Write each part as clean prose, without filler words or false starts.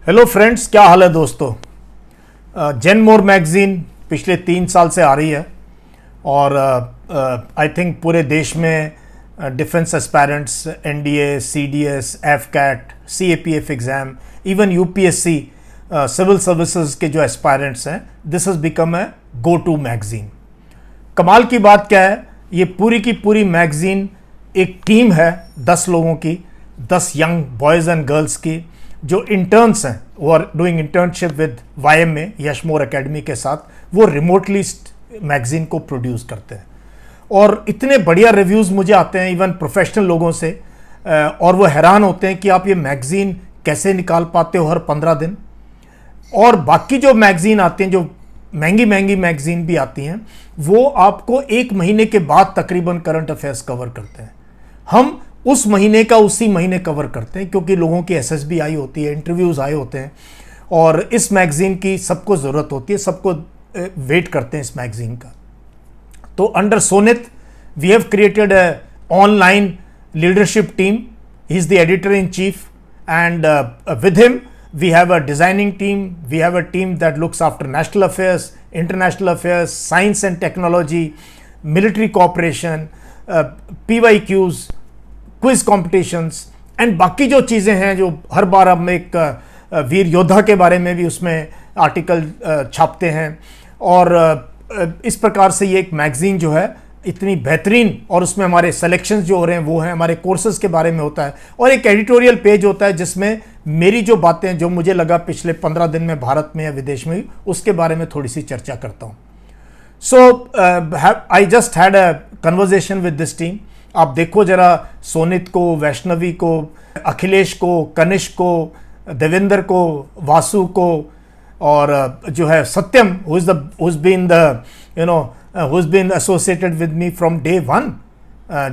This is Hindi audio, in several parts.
हेलो फ्रेंड्स, क्या हाल है दोस्तों। जेन मोर मैगज़ीन पिछले 3 साल से आ रही है और आई थिंक पूरे देश में defence aspirants, NDA, CDS, AFCAT, CAPF exam, even UPSC, civil services के जो एस्पायरेंट्स हैं, this has become a go to magazine. कमाल की बात क्या है, ये पूरी की पूरी मैगज़ीन एक टीम है 10 लोगों की, 10 यंग बॉयज़ एंड गर्ल्स की, जो इंटर्न्स हैं, वो आर डूइंग इंटर्नशिप विद वाईएम में यशमोर एकेडमी के साथ। वो रिमोटली मैगज़ीन को प्रोड्यूस करते हैं और इतने बढ़िया रिव्यूज़ मुझे आते हैं इवन प्रोफेशनल लोगों से, और वो हैरान होते हैं कि आप ये मैगज़ीन कैसे निकाल पाते हो हर 15 दिन। और बाकी जो मैगज़ीन आती हैं, जो महंगी महंगी मैगज़ीन भी आती हैं, वो आपको 1 महीने के बाद तकरीबन करंट अफेयर्स कवर करते हैं। हम उस महीने का उसी महीने कवर करते हैं क्योंकि लोगों की एसएसबी आई होती है, इंटरव्यूज़ आए होते हैं और इस मैगज़ीन की सबको ज़रूरत होती है, सबको वेट करते हैं इस मैगज़ीन का। तो under Sonit we have created a online leadership team. He is the editor in chief and with him we have a designing team, we have a team that looks after national affairs, international affairs, science and technology, military cooperation, PYQs, quiz competitions and बाकी जो चीज़ें हैं, जो हर बार हम एक वीर योद्धा के बारे में भी उसमें आर्टिकल छापते हैं। और इस प्रकार से ये एक मैगज़ीन जो है इतनी बेहतरीन, और उसमें हमारे सेलेक्शंस जो हो रहे हैं वो हैं, हमारे कोर्सेज के बारे में होता है, और एक एडिटोरियल पेज होता है जिसमें मेरी जो बातें, जो मुझे लगा पिछले 15 दिन में भारत में या विदेश में, उसके बारे में थोड़ी सी चर्चा करता हूँ। So I just had a conversation with this team. आप देखो जरा, सोनित को, वैष्णवी को, अखिलेश को, कनिष्क को, देवेंद्र को, वासु को, और जो है सत्यम, who's been associated with me from day one,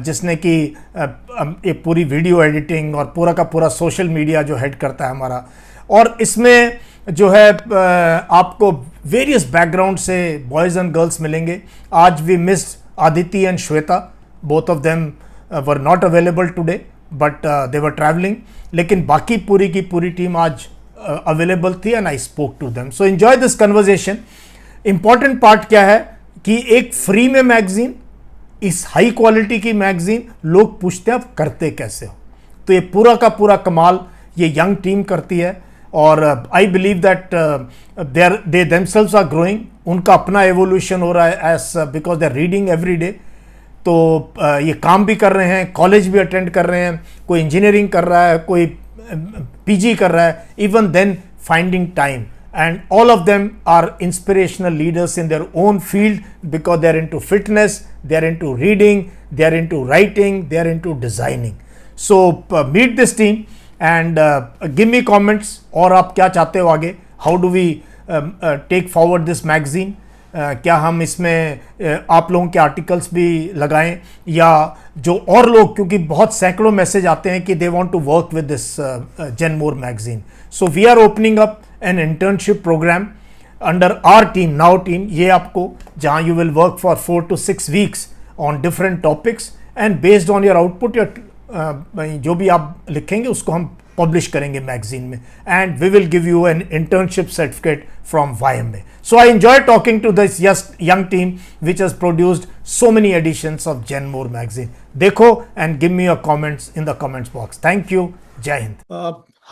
जिसने कि एक पूरी वीडियो एडिटिंग और पूरा का पूरा सोशल मीडिया जो हेड करता है हमारा। और इसमें जो है आपको वेरियस बैकग्राउंड से बॉयज़ एंड गर्ल्स मिलेंगे। आज we missed Aditi and Shweta, both of them were not available today but they were traveling, लेकिन बाकी पूरी की पूरी टीम आज अवेलेबल थी and I spoke to them. So enjoy this conversation. Important part क्या है कि एक फ्री में मैगजीन, इस हाई क्वालिटी की मैगजीन, लोग पूछते हैं आप करते कैसे हो। तो ये पूरा का पूरा कमाल ये यंग टीम करती है और I believe that they themselves are growing. उनका अपना एवोल्यूशन हो रहा है as because they are reading every day. तो ये काम भी कर रहे हैं, कॉलेज भी अटेंड कर रहे हैं, कोई इंजीनियरिंग कर रहा है, कोई पीजी कर रहा है, even then finding time, and all of them are inspirational leaders in their own field because they are into fitness, they are into reading, they are into writing, they are into designing. So meet this team and give me comments, और आप क्या चाहते हो आगे, how do we take forward this magazine. क्या हम इसमें आप लोगों के आर्टिकल्स भी लगाएं, या जो और लोग, क्योंकि बहुत सैकड़ों मैसेज आते हैं कि they want to work with this gen more magazine. So we are opening up an internship programme under our team, now team, ये आपको, जहां you will work for 4 to 6 weeks on different topics, and based on your output, जो भी आप लिखेंगे उसको हम पब्लिश करेंगे मैगजीन में, and we will give you an internship certificate from YM. So I enjoy talking to this young team which has produced so many editions of Gen More magazine. देखो and give me your comments in the comments box. Thank you. Jai Hind.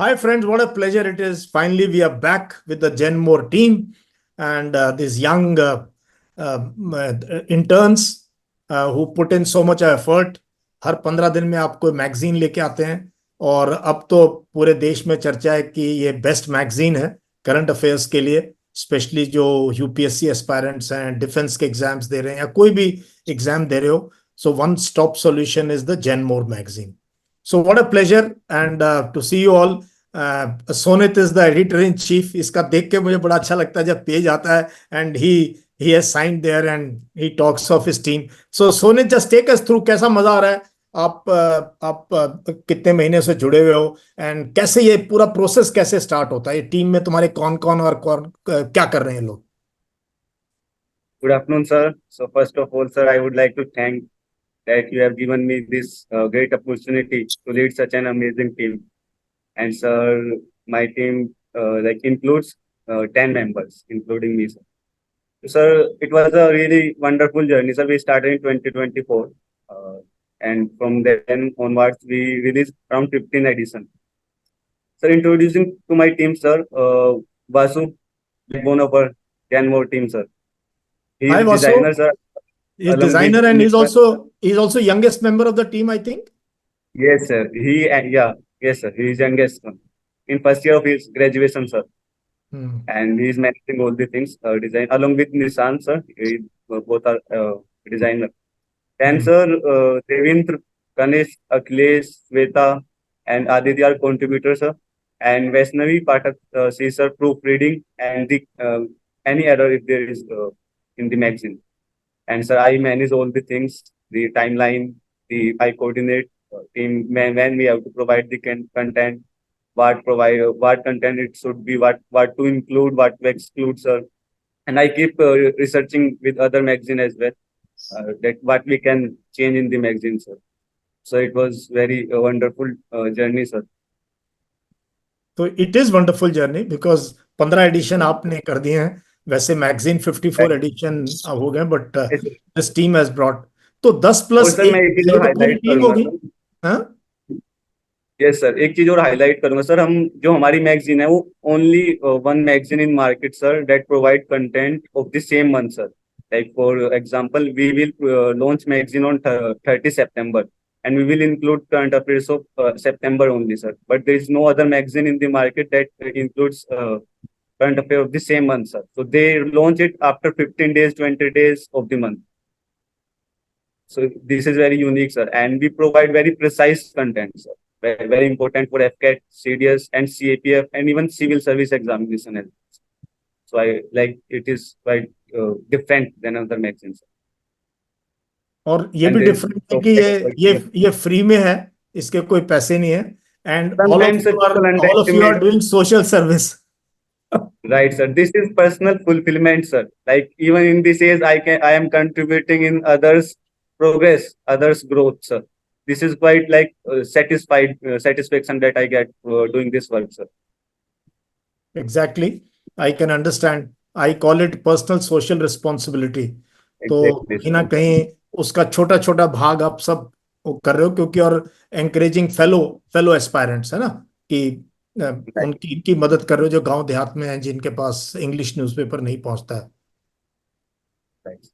Hi friends, what a pleasure it is. Finally we are back with the Gen More team and these young interns who put in so much effort. हर 15 दिन में आपको मैगजीन लेके आते हैं, और अब तो पूरे देश में चर्चा है कि ये बेस्ट मैगजीन है करंट अफेयर्स के लिए, स्पेशली जो यूपीएससी एस्पायरेंट्स हैं, डिफेंस के एग्जाम्स दे रहे हैं या कोई भी एग्जाम दे रहे हो। So one stop solution is the Gen more magazine. So what a pleasure and to see you all. Sonit is the editor in chief. इसका देख के मुझे बड़ा अच्छा लगता है जब पेज आता है and he has signed there and he talks of his team. So Sonit, just take us through, कैसा मजा आ रहा है, आप कितने महीने से जुड़े हुए हो, एंड कैसे ये पूरा प्रोसेस कैसे स्टार्ट होता है, ये टीम में तुम्हारे कौन कौन और कौन क्या कर रहे हैं लोग। Good afternoon, sir. So first of all, sir, I would like to thank that you have given me this great opportunity to lead such an amazing team. And sir, my team like includes 10 members, including me, sir. So, sir, it was a really wonderful journey. Sir, we started in 2024, and from then onwards, we released around 15 editions. Sir, introducing to my team, sir, Vasu, backbone of our Canmore team, sir. He Hi, is Vasu. designer, sir, He's along with designer and Mr. he's also youngest member of the team, I think. Yes, sir. Yes, sir. He is youngest one in first year of his graduation, sir, Hmm. and he is managing all the things design along with Nissan, sir. Both are designer. And Hmm. sir, Devendra, Ganesh, Akhilesh, Sweta, and Aditya are contributors, sir. And Vaishnavi Pathak, she's sir proofreading and the any error if there is in the magazine. And sir, I manage all the things, the timeline, the I coordinate team when we have to provide the content, what content it should be, what to include, what to exclude, sir. And I keep researching with other magazine as well that what we can change in the magazine, sir. So it was very wonderful journey, sir. तो it is wonderful journey because 15 edition आपने कर दिए हैं. वैसे मैगजीन 54 एडिशन हो गए, but this team has brought. तो 10 और प्लस सर मैं 1 एक चीज ये और तो पूरी हाईलाइट टीम करूंगा होगी. सर. हाँ. यस सर, एक चीज और हाईलाइट करूंगा सर. हम जो हमारी मैगजीन है वो only one magazine in market sir that provide content of the same month sir. Like for example, we will launch magazine on 30 September, and we will include current affairs of September only, sir. But there is no other magazine in the market that includes current affairs of the same month, sir. So they launch it after 15 days, 20 days of the month. So this is very unique, sir, and we provide very precise content, sir. Very important for FCAT, CDS, and CAPF, and even civil service examination. So I like it is quite different than other magazines. और ये And भी there is डिफरेंट है so कि much quality. ये फ्री में है. इसके कोई पैसे नहीं है. And Sometimes people all of you are underestimate. Doing social service. Right, sir. This is personal fulfillment, sir. Like even in this age, I am contributing in others' progress, others' growth, sir. This is quite like satisfaction that I get doing this work, sir. Exactly. I can understand. I call it personal social responsibility. तो Exactly, कहीं sir. ना कहीं उसका छोटा छोटा भाग आप सब वो कर रहे हो, क्योंकि और एंकरेजिंग फेलो फेलो एस्पायरेंट्स है ना, कि Right, उनकी मदद कर रहे हो जो गांव देहात में हैं, जिनके पास इंग्लिश न्यूज़पेपर नहीं पहुंचता है. right.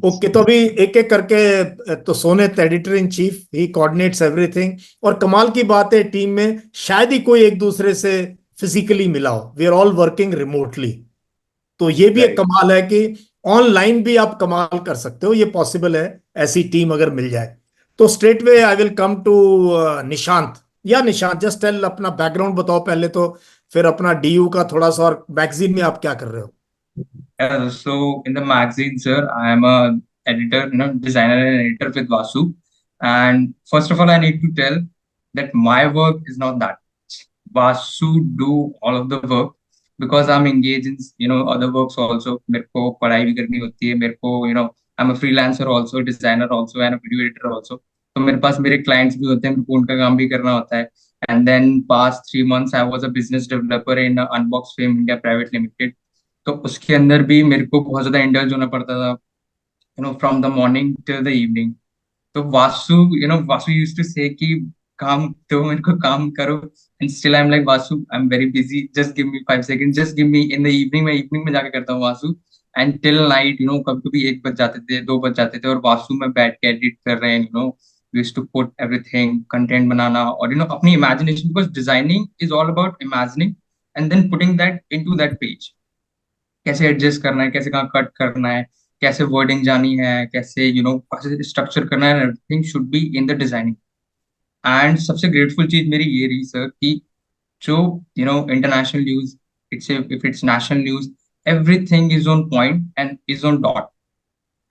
ओके. तो अभी एक एक करके, तो Sonit editor in chief, he coordinates everything. और कमाल की बात है, टीम में शायद ही कोई एक दूसरे से फिजिकली मिला हो. We are all working remotely. तो ये भी एक Right. कमाल है कि ऑनलाइन भी आप कमाल कर सकते हो. ये पॉसिबल है ऐसी टीम अगर मिल जाए. तो straight way I will come to Nishant. या निशांत, जस्ट टेल अपना बैकग्राउंड बताओ पहले, तो फिर अपना डीयू का थोड़ा सा, और मैगजीन में आप क्या कर रहे हो. So in the magazine, sir, I am a editor, designer and editor with Vasu. And first of all, I need to tell that my work is not that. Vasu do all of the work because I'm engaged in other works also. मेरे को पढ़ाई भी करनी होती है. मेरे को I'm a freelancer also, designer also, and a video editor also. तो मेरे पास मेरे clients भी होते हैं, मेरे को उनका काम भी करना होता है. And then past 3 months, I was a business developer in Unbox Fame India Private Limited. तो उसके अंदर भी मेरे को बहुत ज्यादा इंडल्ज होना पड़ता था, from the morning till the evening. तो वासु यूज्ड टू से कि काम तो मेरे को काम करो. And still I am like, Vasu I am very busy, just give me 5 second, just give me in the evening. मैं इवनिंग में जाके करता हूँ वासु. एंड टिल नाइट, कभी कभी 1 बज जाते थे, 2 बज जाते थे, और वासु में बैठ के एडिट कर रहे हैं. We used to put everything, content बनाना, और अपनी imagination, because designing is all about imagining and then putting that into that page. कैसे एडजस्ट करना है, कैसे कहाँ कट करना है, कैसे वर्डिंग जानी है, कैसे कैसे स्ट्रक्चर करना है. Everything should be in the designing. And सबसे ग्रेटफुल चीज मेरी ये रही सर कि जो international news, if it's national news, everything is on point and is on dot.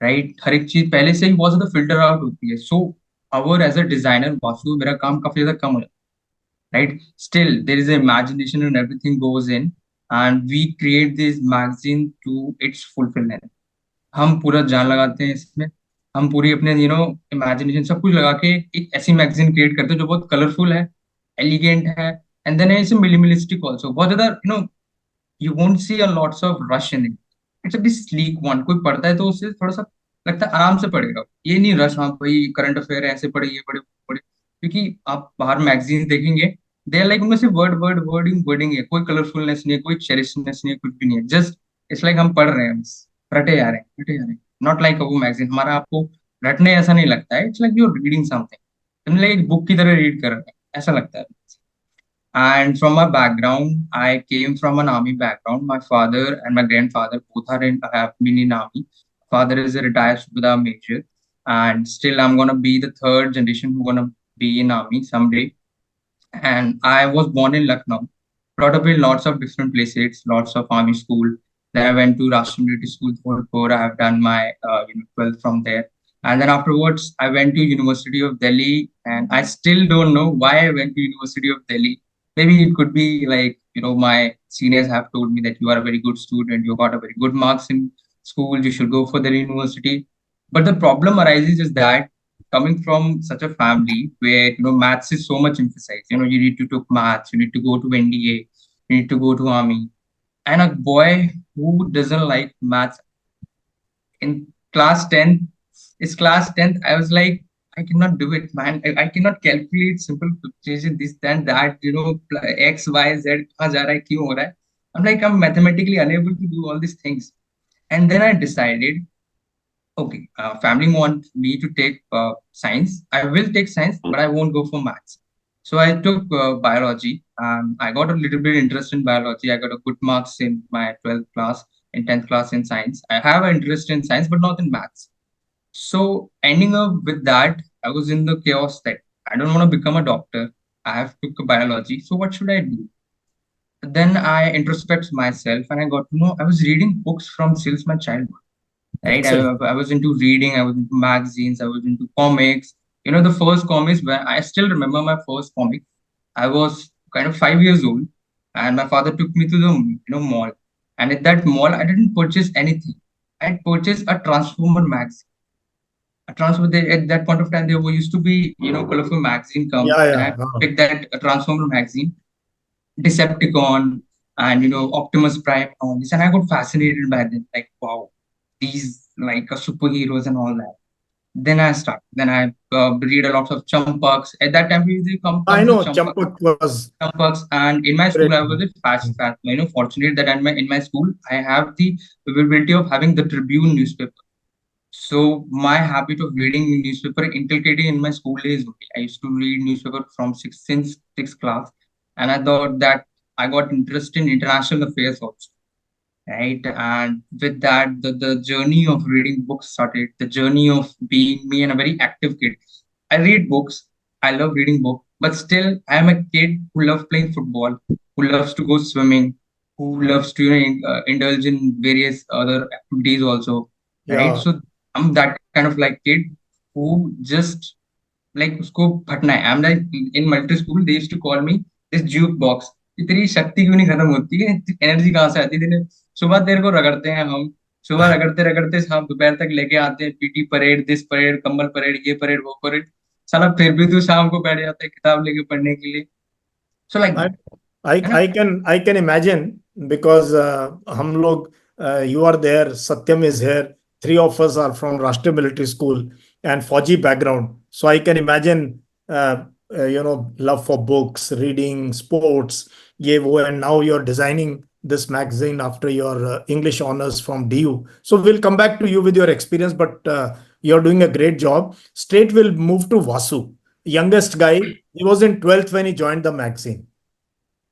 Right. हर एक चीज पहले से ही बहुत ज्यादा फिल्टर आउट होती है. So our as a designer Vasu, मेरा काम काफी ज्यादा कम हो जाता है. Right. Still there is imagination and everything goes in, and we create this magazine to its fulfillment. हम पूरा जान लगाते हैं इसमें. हम पूरी अपने इमेजिनेशन सब कुछ लगा के एक ऐसी मैगजीन क्रिएट करते हैं जो बहुत कलरफुल है, एलिगेंट है, And then it's a minimalistic also. बहुत ज़्यादा you won't see a lots of rush in it. It's a bit sleek one. कोई पढ़ता है तो उससे थोड़ा सा लगता है आराम से पढ़ेगा, ये नहीं रश, हाँ भाई करंट अफेयर ऐसे पढ़े, ये पढ़े, वो पढ़े। क्योंकि आप बाहर मैगजीन देखेंगे, दे आर लाइक उनमें से वर्डिंग है, कोई कलरफुलनेस नहीं है, कोई चेरिशनेस नहीं है, कुछ भी नहीं है। जस्ट इट्स लाइक हम पढ़ रहे हैं बस, रटे जा रहे हैं, रटे जा रहे हैं। नॉट लाइक वो मैगजीन हमारा आपको रटने ऐसा नहीं लगता है। It's like you reading something, तुम लाइक एक बुक की तरह रीड कर रहे हैं, ऐसा लगता है। And from my background, I came from an army background. My father and my grandfather both are in have been in army. Father is a retired Subedar major, and still I'm gonna be the third generation who gonna be in army someday. And I was born in Lucknow, brought up in lots of different places, lots of army school. Then I went to Rashtriya Military School, Dholpur. I have done my 12th from there. And then afterwards, I went to University of Delhi, and I still don't know why I went to University of Delhi. Maybe it could be like, my seniors have told me that you are a very good student, you got a very good marks in school, you should go for the university. But the problem arises is that coming from such a family where maths is so much emphasized, you need to took maths, you need to go to NDA, you need to go to army, and a boy who doesn't like maths in class 10th, is class 10th, I was like, I cannot do it, man. I cannot calculate simple fluctuation, this and that, x y z कहाँ जा रहा है, क्यों हो रहा है? I'm like, I'm mathematically unable to do all these things. And then I decided, okay, family want me to take science. I will take science, but I won't go for maths. So I took biology. I got a little bit interest in biology. I got a good marks in my 12th class, in 10th class in science. I have an interest in science, but not in maths. So ending up with that, I was in the chaos that I don't want to become a doctor. I have took a biology. So what should I do? Then I introspect myself and I got to know I was reading books from since my childhood, right? Excellent. I was into reading, I was into magazines, I was into comics. The first comics, when I still remember my first comic, I was kind of 5 years old, and my father took me to the mall. And at that mall, I didn't purchase anything. I purchased a Transformer magazine. A Transformer, at that point of time, there used to be colorful magazine come, Yeah, and yeah. I picked that Transformer magazine, Decepticon, and Optimus Prime, and all this, and I got fascinated by them. Like, wow, these like superheroes and all that. Then I start. Then I read a lot of Champucks. At that time, they I comes with know Champucks. Champak was Champucks, and in my school, great. I was a fast, fortunate that in my school, I have the availability of having the Tribune newspaper. So my habit of reading newspaper inculcated in my school days only. I used to read newspaper from since sixth class, and I thought that I got interest in international affairs also, right? And with that, the journey of reading books started. The journey of being me and a very active kid. I read books. I love reading books, but still, I am a kid who loves playing football, who loves to go swimming, who loves to indulge in various other activities also, right? Yeah. So I'm that kind of like kid who just like उसको फटना है। I'm like in military school they used to call me this juke box। तेरी शक्ति क्यों नहीं खत्म होती है, एनर्जी कहाँ से आती है तेरे? सुबह तेरे को रगड़ते हैं हम, सुबह रगड़ते रगड़ते शाम दोपहर तक लेके आते हैं पीटी परेड, दिस परेड, कंबल परेड, ये परेड, वो परेड। साला फिर भी तू शाम को बैठ जाता है किताब लेके पढ़ने के लिए। So like I that, I है ना? I can imagine because हम लोग you are there, Satyam is here. Three of us are from Rashtriya Military School and Fauji background. So I can imagine love for books, reading, sports, ये वो, and now you're designing this magazine after your English honors from DU. So we'll come back to you with your experience, but you're doing a great job. Straight we'll move to Vasu, youngest guy. He was in 12th when he joined the magazine.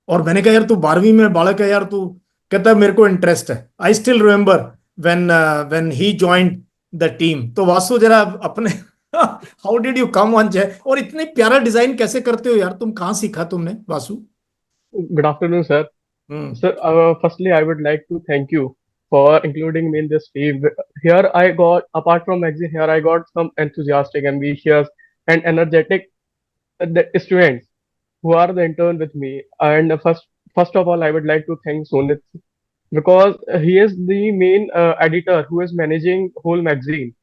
और मैंने कहा यार तू 12वीं में बालक है यार तू, कहता है मेरे को इंटरेस्ट है। I still remember when he joined the team. तो वासु जरा अपने how did you come on जय, और इतने प्यारा डिजाइन कैसे करते हो यार तुम, कहाँ सीखा तुमने Vasu? Good afternoon, sir. Sir, firstly, I would like to thank you for including me in this team. Here, I got, apart from magazine, here I got some enthusiastic, ambitious, and energetic students who are the intern with me. And first of all, I would like to thank Sonit because he is the main editor who is managing whole magazine,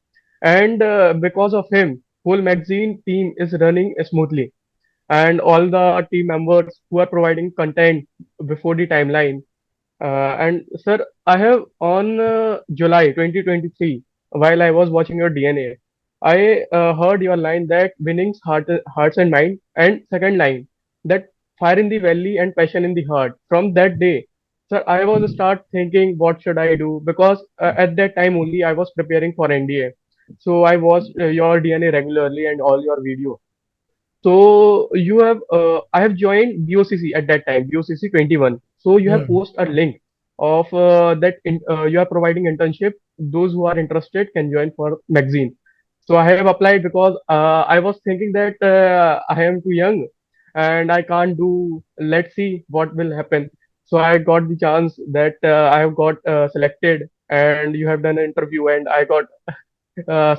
and because of him, whole magazine team is running smoothly. and all the team members who are providing content before the timeline. And sir, I have on July 2023, while I was watching your DNA, I heard your line that winnings hearts and mind, and second line that fire in the valley and passion in the heart. From that day, sir, I was start thinking what should I do, because at that time only I was preparing for NDA. So I watched your DNA regularly and all your videos. So I have joined BOCC at that time, BOCC 21. So you have Hmm. post a link of you are providing internship. Those who are interested can join for magazine. So I have applied because I was thinking that I am too young and I can't do. Let's see what will happen. So I got the chance that I have got selected, and you have done an interview, and I got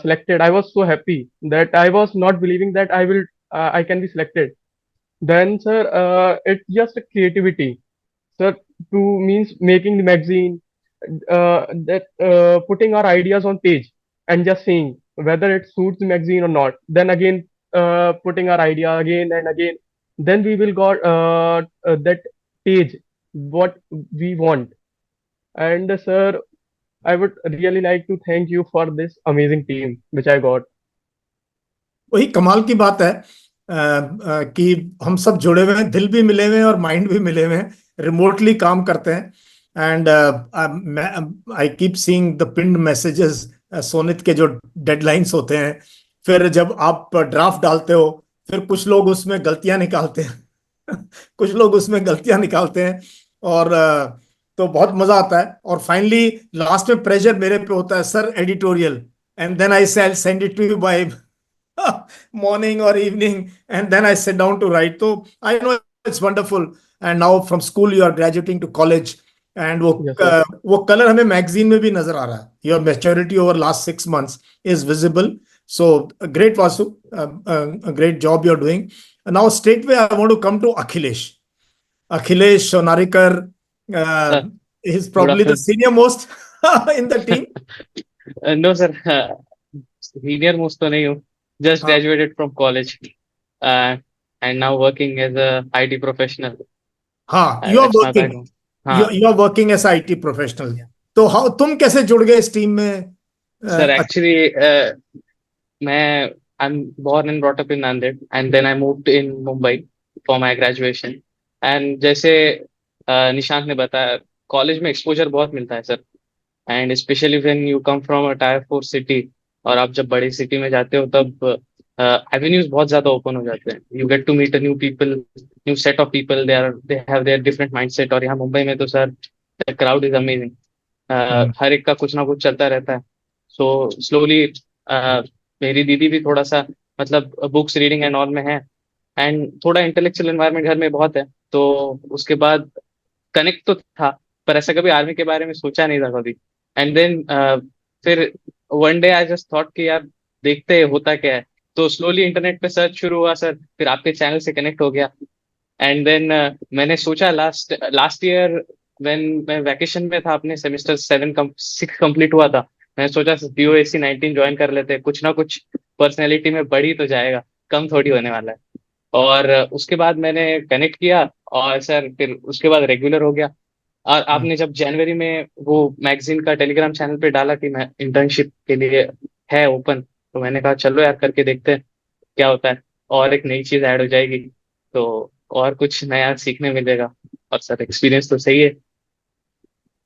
selected. I was so happy that I was not believing that I can be selected. Then, sir, it's just a creativity, sir, to means making the magazine, that putting our ideas on page and just seeing whether it suits the magazine or not. Then again, putting our idea again and again. Then we will got that page what we want. And sir, I would really like to thank you for this amazing team which I got. वही कमाल की बात है कि हम सब जुड़े हुए हैं, दिल भी मिले हुए हैं और माइंड भी मिले हुए हैं, रिमोटली काम करते हैं. And I keep seeing the pinned messages, Sonit के जो डेडलाइंस होते हैं, फिर जब आप ड्राफ्ट डालते हो, फिर कुछ लोग उसमें गलतियां निकालते हैं कुछ लोग उसमें गलतियां निकालते हैं, और तो बहुत मजा आता है. और फाइनली लास्ट में प्रेशर मेरे पे होता है, sir editorial, and then I send it to you by morning or evening, and then I sit down to write. So I know it's wonderful. And now from school you are graduating to college, and Yes, sir. वो कलर हमें मैगजीन में भी नजर आ रहा है. Your maturity over last 6 months is visible. So great, Vasu. A great job you're doing. And now straightway I want to come to Akhilesh. Akhilesh Sonarikar Sir, is good probably the afternoon. senior most in the team. No, sir. Senior most तो नहीं हूँ. Just हाँ, graduated from college, and now working as a IT professional. हाँ, you are That's my working. background. हाँ, You are working as IT professional. तो how तुम कैसे जुड़ गए इस टीम में? sir. अच्छा, Actually, I'm born and brought up in Nanded, and then I moved in Mumbai for my graduation. And जैसे निशांत ने बताया, कॉलेज में एक्सपोजर बहुत मिलता है sir. And specially when you come from a tyre 4 city, और आप जब बड़ी सिटी में जाते हो तब एवेन्यूज बहुत ज्यादा ओपन हो जाते हैं. You get to meet a new people, new set of people. They have their different mindset. और यहाँ मुंबई में तो sir the crowd is amazing. हर एक का कुछ ना कुछ चलता रहता है. सो स्लोली मेरी दीदी भी थोड़ा सा मतलब बुक्स रीडिंग एंड ऑल में है, एंड थोड़ा इंटेलेक्चुअल एनवायरनमेंट घर में बहुत है. तो उसके बाद कनेक्ट तो था, पर ऐसा कभी आर्मी के बारे में सोचा नहीं था कभी. एंड देन फिर one day I just thought कि यार देखते हैं होता क्या है. तो स्लोली इंटरनेट पे सर्च शुरू हुआ सर, फिर आपके चैनल से कनेक्ट हो गया. एंड देन मैंने सोचा लास्ट लास्ट ईयर व्हेन मैं वैकेशन में था, अपने सेमेस्टर 6 कंप्लीट हुआ था, मैंने सोचा BOAC 19 ज्वाइन कर लेते हैं. कुछ ना कुछ पर्सनैलिटी में बढ़ ही तो जाएगा, कम थोड़ी होने वाला है. और उसके बाद मैंने कनेक्ट किया, और सर फिर उसके बाद रेगुलर हो गया. और आपने जब जनवरी में वो मैगजीन का टेलीग्राम चैनल पे डाला कि मैं इंटर्नशिप के लिए है ओपन, तो मैंने कहा चलो यार करके देखते हैं क्या होता है, और एक नई चीज ऐड हो जाएगी तो और कुछ नया सीखने मिलेगा. और सर एक्सपीरियंस तो सही है.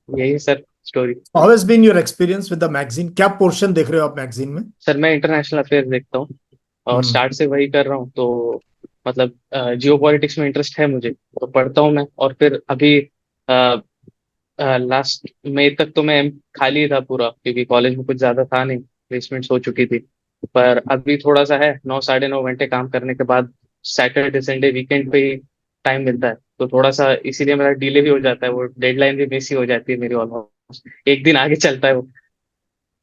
यही है sir story. how has been your experience with the magazine? क्या पोर्शन देख रहे हो आप मैगजीन में? सर मैं इंटरनेशनल अफेयर देखता हूँ, और स्टार्ट से वही कर रहा हूँ. तो मतलब जियो पॉलिटिक्स में इंटरेस्ट है मुझे, तो पढ़ता हूँ मैं. और फिर अभी लास्ट मई तक तो मैं खाली था पूरा, क्योंकि कॉलेज में कुछ ज्यादा था नहीं, प्लेसमेंट्स हो चुकी थी. पर अभी थोड़ा सा है, 9 साढ़े 9 घंटे काम करने के बाद सैटरडे संडे वीकेंड पे ही टाइम मिलता है. तो थोड़ा सा इसीलिए मेरा डिले भी हो जाता है, वो डेडलाइन भी मिस ही हो जाती है मेरी, ऑलमोस्ट एक दिन आगे चलता है वो.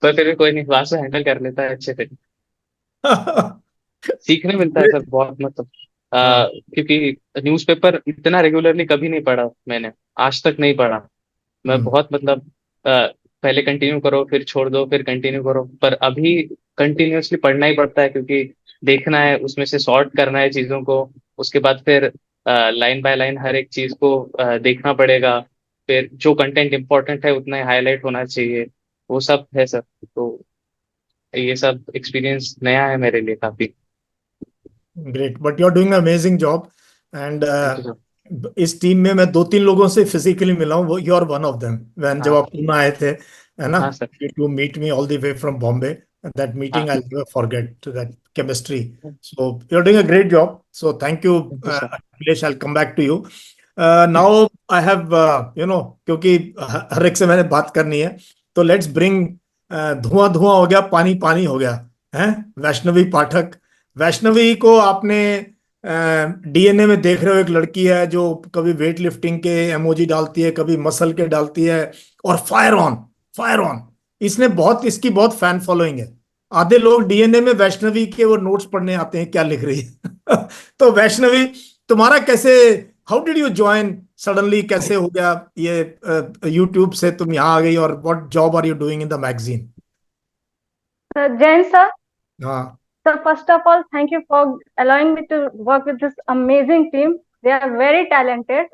पर फिर भी कोई नहीं, वासु हैंडल कर लेता है अच्छे से. सीखने मिलता है Great. सर बहुत, मतलब हाँ, क्योंकि न्यूज़पेपर इतना रेगुलरली कभी नहीं पढ़ा मैंने, आज तक नहीं पढ़ा. मैं बहुत मतलब पहले कंटिन्यू करो फिर छोड़ दो फिर कंटिन्यू करो, पर अभी कंटिन्यूअसली पढ़ना ही पड़ता है, क्योंकि देखना है, उसमें से सॉर्ट करना है चीजों को, उसके बाद फिर लाइन बाय लाइन हर एक चीज को देखना पड़ेगा। फिर जो कंटेंट इम्पोर्टेंट है उतना ही हाईलाइट होना चाहिए। वो सब है सर। तो ये सब एक्सपीरियंस नया है मेरे लिए काफी। Great, but you are doing amazing job. And thank you sir. इस टीम में मैं 2-3 लोगों से फिजिकली मिला हूँ, वो you are one of them. When जब हाँ। आप पूना आए थे, है ना, हाँ sir. To meet me all the way from Bombay, that हाँ। Meeting I never forget, that chemistry. So you are doing a great job, so thank you thank you sir. Akhilesh. I come back to you now. I have क्योंकि हर एक से मैंने बात करनी है, तो लेट्स ब्रिंग, धुआं धुआं हो गया, पानी पानी हो गया, है वैष्णवी पाठक। वैष्णवी को आपने डीएनए में देख रहे हो, एक लड़की है जो कभी वेट लिफ्टिंग के इमोजी डालती है, कभी मसल के डालती है, और फायर ऑन, फायर ऑन। इसकी बहुत फैन फॉलोइंग है। आधे लोग डीएनए में वैष्णवी के वो नोट्स पढ़ने आते हैं क्या लिख रही है। तो वैष्णवी, तुम्हारा कैसे, how did you join suddenly, कैसे हो गया ये यूट्यूब से तुम यहाँ आ गई, और what job are you doing in the magazine? Jain sir, हाँ। so first of all, thank you for allowing me to work with this amazing team. They are very talented.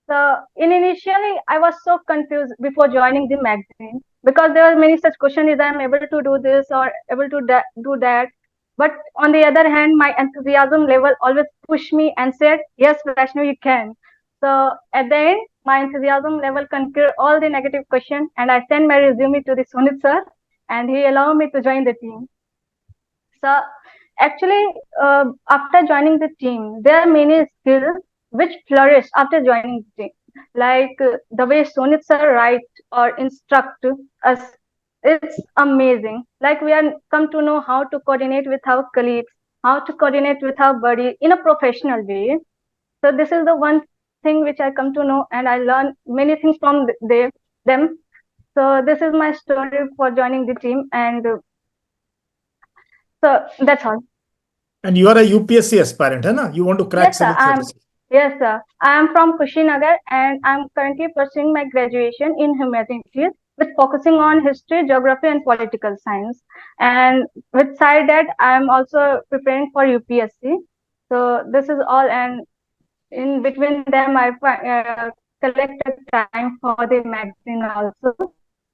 So initially, I was so confused before joining the magazine because there were many such questions: is I am able to do this or able to do that? But on the other hand, my enthusiasm level always pushed me and said, "Yes, Vaishnavi, you can." So at the end, my enthusiasm level conquered all the negative questions, and I sent my resume to the Sunit sir, and he allowed me to join the team. So actually, after joining the team, there are many skills which flourish after joining the team. Like the way Sonit sir write or instruct us, it's amazing. Like we are come to know how to coordinate with our colleagues, how to coordinate with our body in a professional way. So this is the one thing which I come to know, and I learn many things from them. So this is my story for joining the team, and so that's all. And you are a UPSC aspirant, है ना? You want to crack Yes, sir. civil service. Yes, sir. I am from Kushinagar and I'm currently pursuing my graduation in humanities with focusing on history, geography, and political science. And with side that, I am also preparing for UPSC. So this is all, and in between them, I collected time for the magazine also.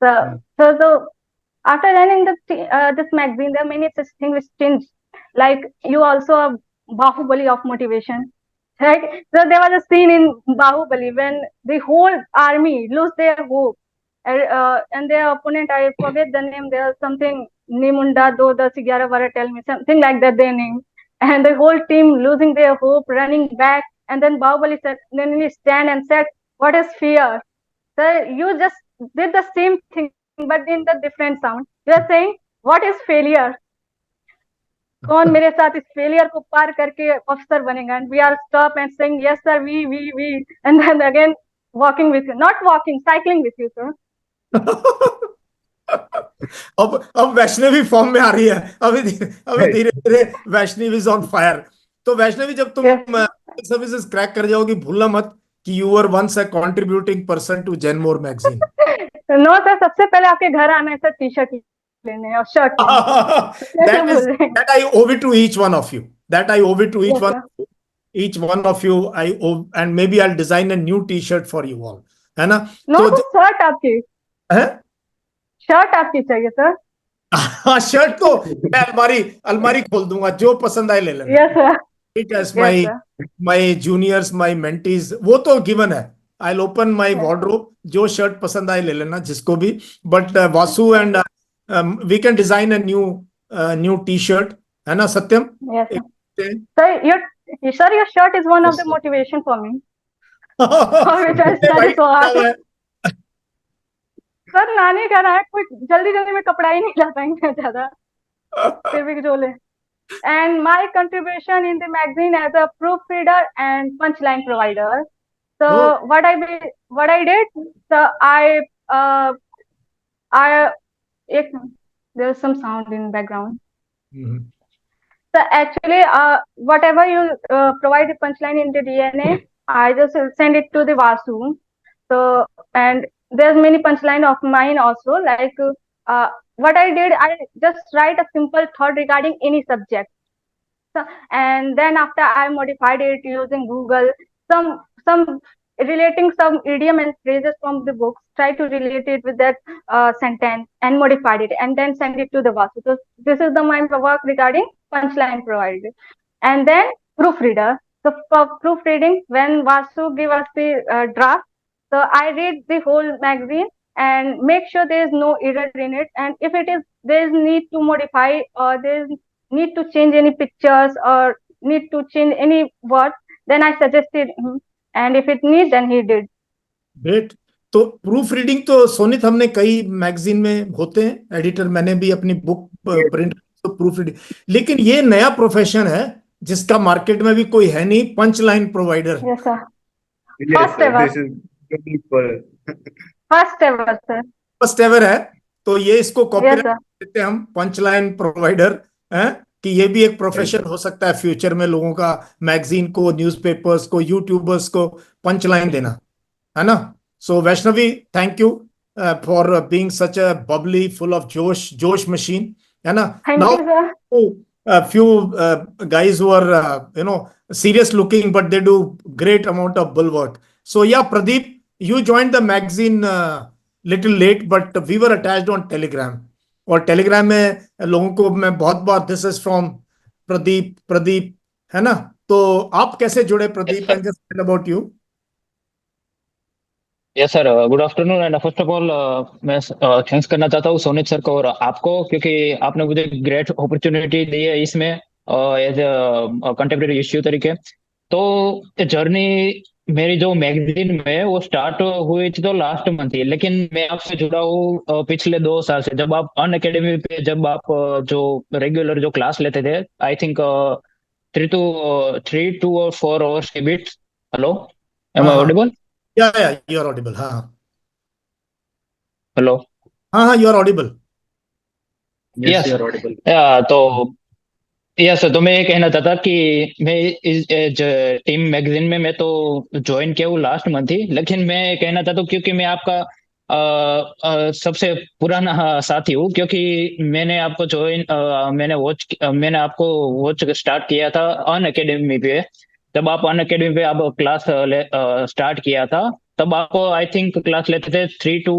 So after running this magazine, there are many such things which changed. Like you also a Bahubali of motivation, right? So there was a scene in Bahubali when the whole army lose their hope, and their opponent, I forget the name. There's something Nimunda do the Sigara Vara, tell me something like that their name, and the whole team losing their hope, running back, and then Bahubali said, then he stand and said, "What is fear?" So you just did the same thing, but in the different sound. You are saying, "What is failure?" कौन मेरे साथ इस फेलियर को पार करके अफसर बनेगा? And we are stop and saying yes sir, we and then again walking with you, not walking, cycling with you sir. अब वैष्णवी फॉर्म में आ रही है, अभी धीरे धीरे वैष्णवी इज ऑन फायर। तो वैष्णवी, जब तुम सर्विसेज क्रैक कर जाओगी, भूलना मत कि you were once a contributing person to Genmore magazine. No sir, सबसे पहले आपके घर आना है सर, टी शर्ट लेने और shirt that I owe it to each one of you. That I owe it to each one of you. I owe, and maybe I'll design a new T-shirt for you all, है ना? नो तो शर्ट आपकी है, शर्ट आपकी चाहिए सर। हाँ, शर्ट तो मैं अलमारी खोल दूंगा, जो पसंद आए ले लेना। Yes sir. It as my juniors, my mentees, वो तो गिवन है। I'll open my wardrobe, जो शर्ट पसंद आए ले लेना, जिसको भी। But Vasu and we can design a new T-shirt, है ना सत्यम? Yes sir, your shirt is one of the motivation for me. which I study so hard. Sir नानी कह रहा है कोई जल्दी जल्दी में कपड़ा ही नहीं ला पाएंगे ज्यादा, फिर भी जो ले। And my contribution in the magazine as a proofreader and punchline provider. So what I did, so there's some sound in background. So actually, whatever you provide the punchline in the DNA, I just send it to the Vasu. So, and there's many punchline of mine also. Like what I did, I just write a simple thought regarding any subject. and then after I modified it using Google, some relating some idiom and phrases from the books, try to relate it with that sentence and modified it, and then send it to the Vasu. So this is the my work regarding punchline provided. And then proofreader. So for proofreading, when Vasu give us the draft, so I read the whole magazine and make sure there is no error in it. And if it is, there is need to modify or there is need to change any pictures or need to change any words, then I suggested him. And if it needs, then he did. Great. तो प्रूफ रीडिंग तो सोनित हमने कई मैगजीन में होते हैं एडिटर, मैंने भी अपनी बुक प्रिंट तो प्रूफ रीडिंग, लेकिन ये नया प्रोफेशन है जिसका मार्केट में भी कोई है नहीं, punchline provider. Yes, sir. Yes, First sir. ever. This is unique for us. First ever, sir. First ever है, तो ये इसको Yes, कॉपीराइट sir. देते हैं हम, पंच लाइन प्रोवाइडर है, कि ये भी एक प्रोफेशन हो सकता है फ्यूचर में लोगों का, मैगजीन को, न्यूज़पेपर्स को, यूट्यूबर्स को पंच लाइन देना, है ना। So Vaishnavi, thank you for being such a bubbly, full of जोश मशीन, है ना। Thank now you, sir. a few guys who are serious looking, but they do great amount of bull work. So yeah, Pradeep, you joined the magazine little late, but we were attached on Telegram, और Telegram में लोगों को मैं बहुत बार, this is from प्रदीप, है ना। तो आप कैसे जुड़े Pradeep, and just tell about you. Yes sir, good afternoon. And first of all मैं थैंक्स करना चाहता हूँ सोनित सर को और आपको, क्योंकि आपने मुझे ग्रेट अपॉर्चुनिटी दी है इसमें एज कंटेम्प्रेरी इश्यू तरीके। तो जर्नी मेरी जो मैगजीन में वो स्टार्ट हुई थी तो लास्ट मंथ ही, लेकिन मैं आपसे जुड़ा हूँ पिछले 2 साल से, जब आप अन अकेडमी पे, जब आप जो रेगुलर जो क्लास लेते थे, आई थिंक 3 to 4 hours के बीच। Hello, am I audible? Yeah, you are audible. हाँ हेलो, हाँ, you are audible. यस, तो यस, तो मैं ये कहना चाहता कि मैं इस टीम मैगजीन में मैं तो ज्वाइन किया हूँ लास्ट मंथ ही, लेकिन मैं कहना चाहता हूँ क्योंकि मैं आपका सबसे पुराना साथी हूँ, क्योंकि मैंने आपको मैंने आपको वॉच स्टार्ट किया था अन अकेडमी पे। जब आप अन अकेडमी पे आप क्लास स्टार्ट किया था, तब आप आई थिंक क्लास लेते थे 3 to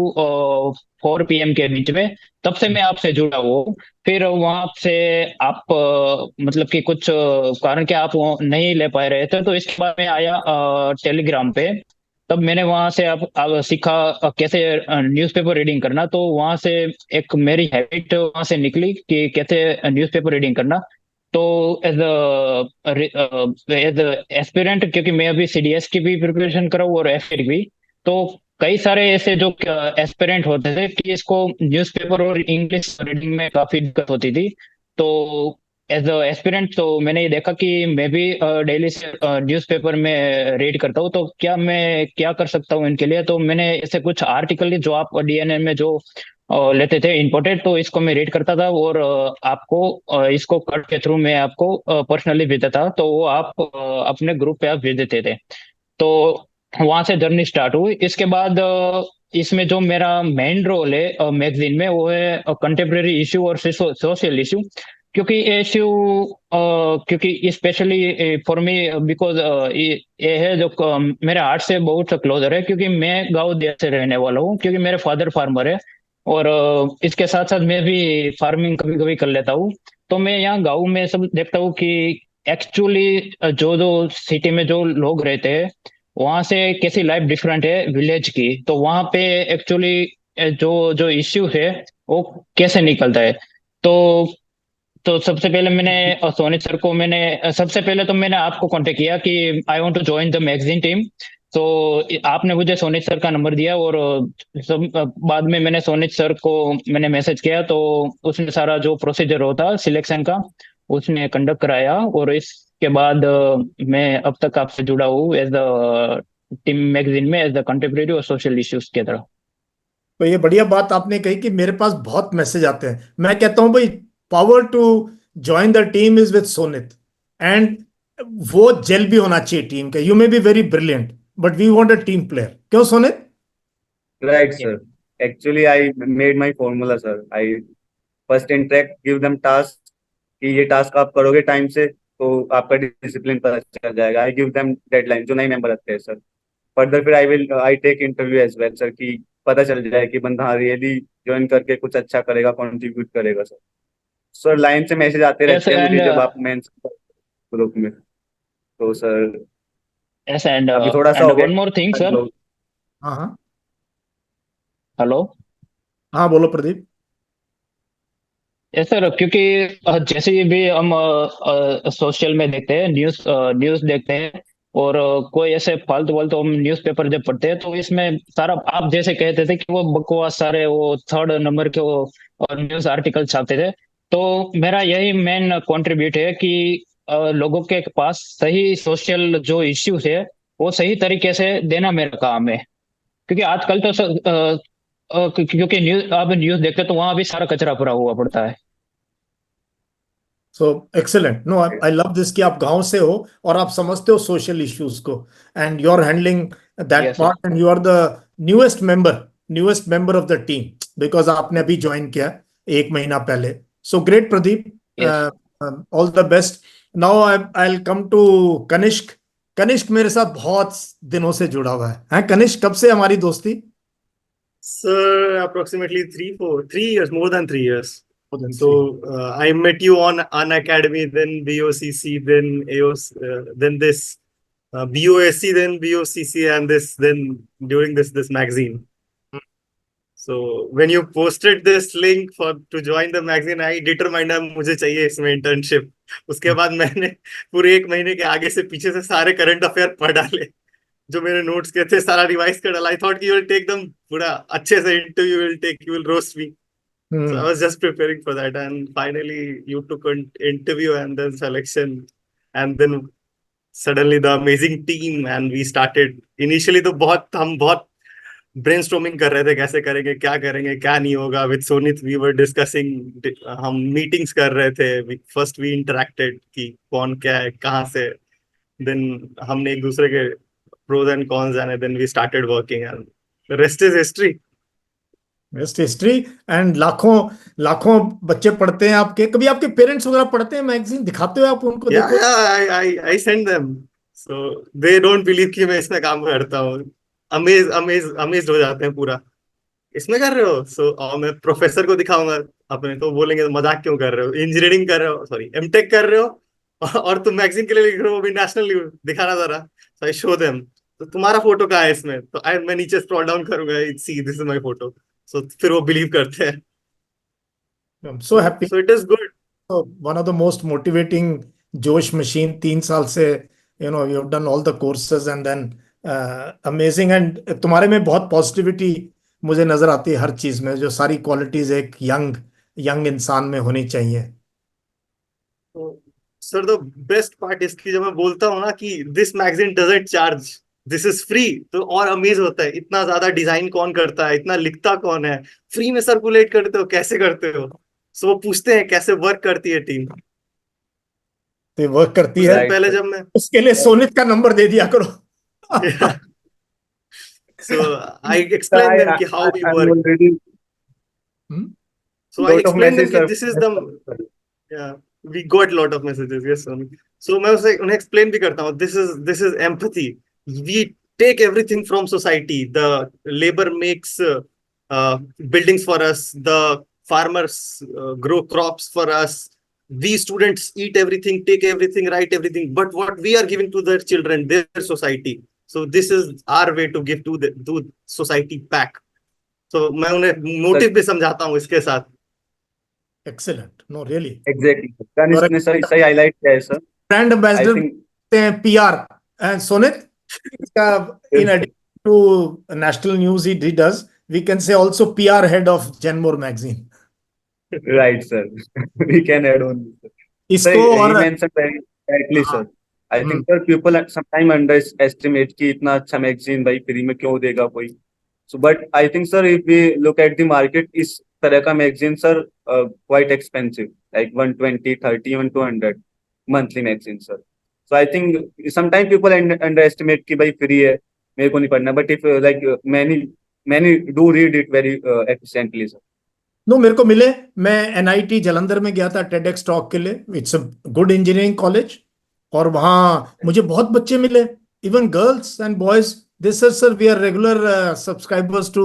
4 PM के बीच में। तब से मैं आपसे जुड़ा हूँ। फिर वहां से आप मतलब कि कुछ कारण के आप वो नहीं ले पा रहे थे, तो इसके बाद मैं आया टेलीग्राम पे। तब मैंने वहां से आप सीखा कैसे न्यूज़पेपर रीडिंग करना। तो वहां से एक मेरी हैबिट वहां से निकली कि कैसे न्यूज़पेपर रीडिंग करना। तो एज एस्पिरेंट, क्योंकि मैं अभी CDS की भी प्रिपरेशन कर रहा हूँ और FAT भी, तो कई सारे ऐसे जो एस्पिरेंट होते थे कि इसको न्यूज़पेपर और इंग्लिश रीडिंग में काफी दिक्कत होती थी। तो एज अ एस्पिरेंट तो मैंने ये देखा कि मैं भी डेली से न्यूज़पेपर में रीड करता हूँ, तो क्या मैं क्या कर सकता हूँ इनके लिए। तो मैंने ऐसे कुछ आर्टिकल जो आप DNN में जो लेते थे इंपोर्टेड, तो इसको मैं रीड करता था और आपको इसको कट के थ्रू मैं आपको पर्सनली भेजता था, तो वो आप अपने ग्रुप पे आप भेज देते थे। तो वहां से जर्नी स्टार्ट हुई। इसके बाद इसमें जो मेरा मेन रोल है मैगजीन में, वो है कंटेम्प्रेरी इश्यू और सोशल इश्यू। क्योंकि ये इश्यू क्योंकि स्पेशली फॉर मी, बिकॉज ये है जो मेरे हार्ट से बहुत क्लोजर है, क्योंकि मैं गाँव देश से रहने वाला हूँ, क्योंकि मेरे फादर फार्मर है और इसके साथ साथ मैं भी फार्मिंग कभी कभी कर लेता हूँ। तो मैं यहाँ गाँव में सब देखता हूँ कि एक्चुअली जो जो सिटी में जो लोग रहते हैं, वहां से कैसी लाइफ डिफरेंट है विलेज की। तो वहां पे एक्चुअली जो जो इश्यू है वो कैसे निकलता है। तो सबसे पहले मैंने सोनित सर को सबसे पहले तो मैंने आपको कांटेक्ट किया कि I want to join the magazine team. तो आपने मुझे सोनित सर का नंबर दिया और बाद में मैंने सोनित सर को मैंने मैसेज किया, तो उसने सारा जो प्रोसीजर होता सिलेक्शन का उसने कंडक्ट कराया, और इसके बाद मैं अब तक आपसे जुड़ा हूँ एज द टीम मैगजीन में एज द कंटेम्प्रेरी और सोशल इश्यूज की तरह। तो ये बढ़िया बात आपने कही कि मेरे पास बहुत मैसेज आते हैं। मैं कहता हूं भाई, power to join the team is with Sonit, and वो जेल भी होना चाहिए टीम का। You may be very brilliant but we want a team player. क्यों Sonit? Right, sir. Actually, I made my formula, sir. I first interact, give them task कि ये टास्क आप करोगे टाइम से, तो आपका डिसिप्लिन पता चल जाएगा। आई गिव देम डेडलाइन जो नए मेंबर आते हैं सर। फर्दर फिर I take interview as well sir, कि पता चल जाए कि बंदा रियली ज्वाइन करके कुछ अच्छा करेगा, कंट्रीब्यूट करेगा सर। सर लाइन से मैसेज आते Yes, रहते हैं मुझे and जब आप मेंस ग्रुप में, तो सर yes, and अभी थोड़ा सा हो one more thing, गया sir. लोग। हाँ हाँ Hello. हाँ, बोलो प्रदीप। यस सर, क्योंकि जैसे भी हम सोशल में देखते हैं, न्यूज़ देखते हैं, और कोई ऐसे फालतू फालतू हम न्यूज़पेपर जब पढ़ते हैं तो इसमें सारा आप जैसे कहते थे कि वो बकवास सारे वो 3rd नंबर के वो न्यूज़ आर्टिकल छापते थे। तो मेरा यही मेन कंट्रीब्यूट है कि लोगों के पास सही सोशल जो इश्यूज है वो सही तरीके से देना मेरा काम है। क्योंकि आजकल तो क्योंकि न्यूज़ देखते हैं तो वहां भी सारा कचरा भरा हुआ पड़ता है। So excellent. No, I love this कि आप गांव से हो और आप समझते हो सोशल इश्यूज को, and you are handling that yes sir. Part, and you are the newest member of the team, because आपने अभी ज्वाइन किया 1 महीना पहले। So great Pradeep, yes all the best. Now I will come to Kanishk. Kanishk मेरे साथ बहुत दिनों से जुड़ा हुआ है। हैं कनिष्क, कब से हमारी दोस्ती? Sir, approximately 3 years, more than 3 years. More than So I met you on Academy, then BOCC, then AOC, then this BOSC, then BOCC, and then during this magazine. So when you posted this link to join the magazine, I determined मुझे चाहिए इसमें internship. उसके बाद मैंने पूरे 1 महीने के आगे से पीछे से सारे करंट अफेयर पढ़ डाले, जो मेरे नोट्स के थे, सारा रिवाइज कर डाला। I thought you will take दम पूरा अच्छे से interview will take, you will roast me. So I was just preparing for that, and finally you took an interview and then selection, and then suddenly the amazing team, and we started. Initially तो हम बहुत brainstorming कर रहे थे, कैसे करेंगे, क्या नहीं होगा। With Sonit we were discussing, हम meetings कर रहे थे। First we interacted कि कौन क्या है, कहाँ से। Then हमने एक दूसरे के pros and cons जाने, then we started working, and the rest is history. Best history. And लाखों लाखों बच्चे पढ़ते हैं आपके। कभी आपके पेरेंट्स वगैरह पढ़ते हैं मैगजीन? दिखाते हो आप उनको? Yeah, देखो। I send them. So they don't believe कि मैं इसमें काम करता हूँ। अमेज हो जाते हैं पूरा, इसमें कर रहे हो। और मैं प्रोफेसर को दिखाऊंगा अपने, तो बोलेंगे मजाक क्यों कर रहे हो, इंजीनियरिंग कर रहे हो, सॉरी एमटेक कर रहे हो, और तुम मैगजीन के लिए लिख रहे हो, भी नेशनल दिखाना जरा। सो आई शो देम, तो तुम्हारा फोटो कहाँ है इसमें? तो मैं नीचे स्क्रॉल डाउन करूंगा, see this is my photo. So फिर वो बिलीव करते हैं। I am so happy. So it is good. One of the most motivating जोश मशीन, 3 साल से you have done all the courses and then amazing. And तुम्हारे में बहुत पॉजिटिविटी मुझे नजर आती है हर चीज में, जो सारी क्वालिटीज एक यंग इंसान में होनी चाहिए। सर द बेस्ट पार्ट इसकी, जब मैं बोलता हूँ ना कि this magazine doesn't charge, this is free, तो और अमेज होता है। इतना ज्यादा डिजाइन कौन करता है, इतना लिखता कौन है, फ्री में सर्कुलेट करते हो, कैसे करते हो? सो वो पूछते हैं कैसे वर्क करती है टीम। तो वर्क करती है, पहले जब मैं उसके लिए सोनित का नंबर दे दिया करो। So I explained them कि how we work. Already So I lot of explained them messages कि are- this is the, yeah, we got lot of messages, yes Sonu. So मैं उन्हें explain भी करता हूँ, this is empathy. We take everything from society. The labor makes buildings for us. The farmers grow crops for us. We students eat everything, take everything, write everything. But what we are giving to their children, their society. So this is our way to give to society back. So मैं उन्हें मोटिव भी समझाता हूँ इसके साथ। Excellent. No really exactly, Kanishk ने सही सही हाईलाइट किया है sir. Brand I ambassador think PR Sonit इसका, in addition to national news he does, we can say also PR head of Genmore magazine. Right sir, we can add on इसको और mention very correctly sir. I think sir people sometime under estimate कि इतना अच्छा मैगजीन भाई फ्री में क्यों देगा कोई। So but I think sir if we look at the market, इस तरह का magazine sir quite expensive, like 120, 30, even 200 monthly magazine sir. So I think sometime people under estimate कि भाई फ्री है मेरे को नहीं पढ़ना, but if like many do read it very efficiently sir. No, मेरे को मिले, मैं एनआईटी जालंधर में गया था टेडेक्स टॉक के लिए। It's a good engineering college, और वहाँ मुझे बहुत बच्चे मिले, even girls and boys. This sir we are regular subscribers to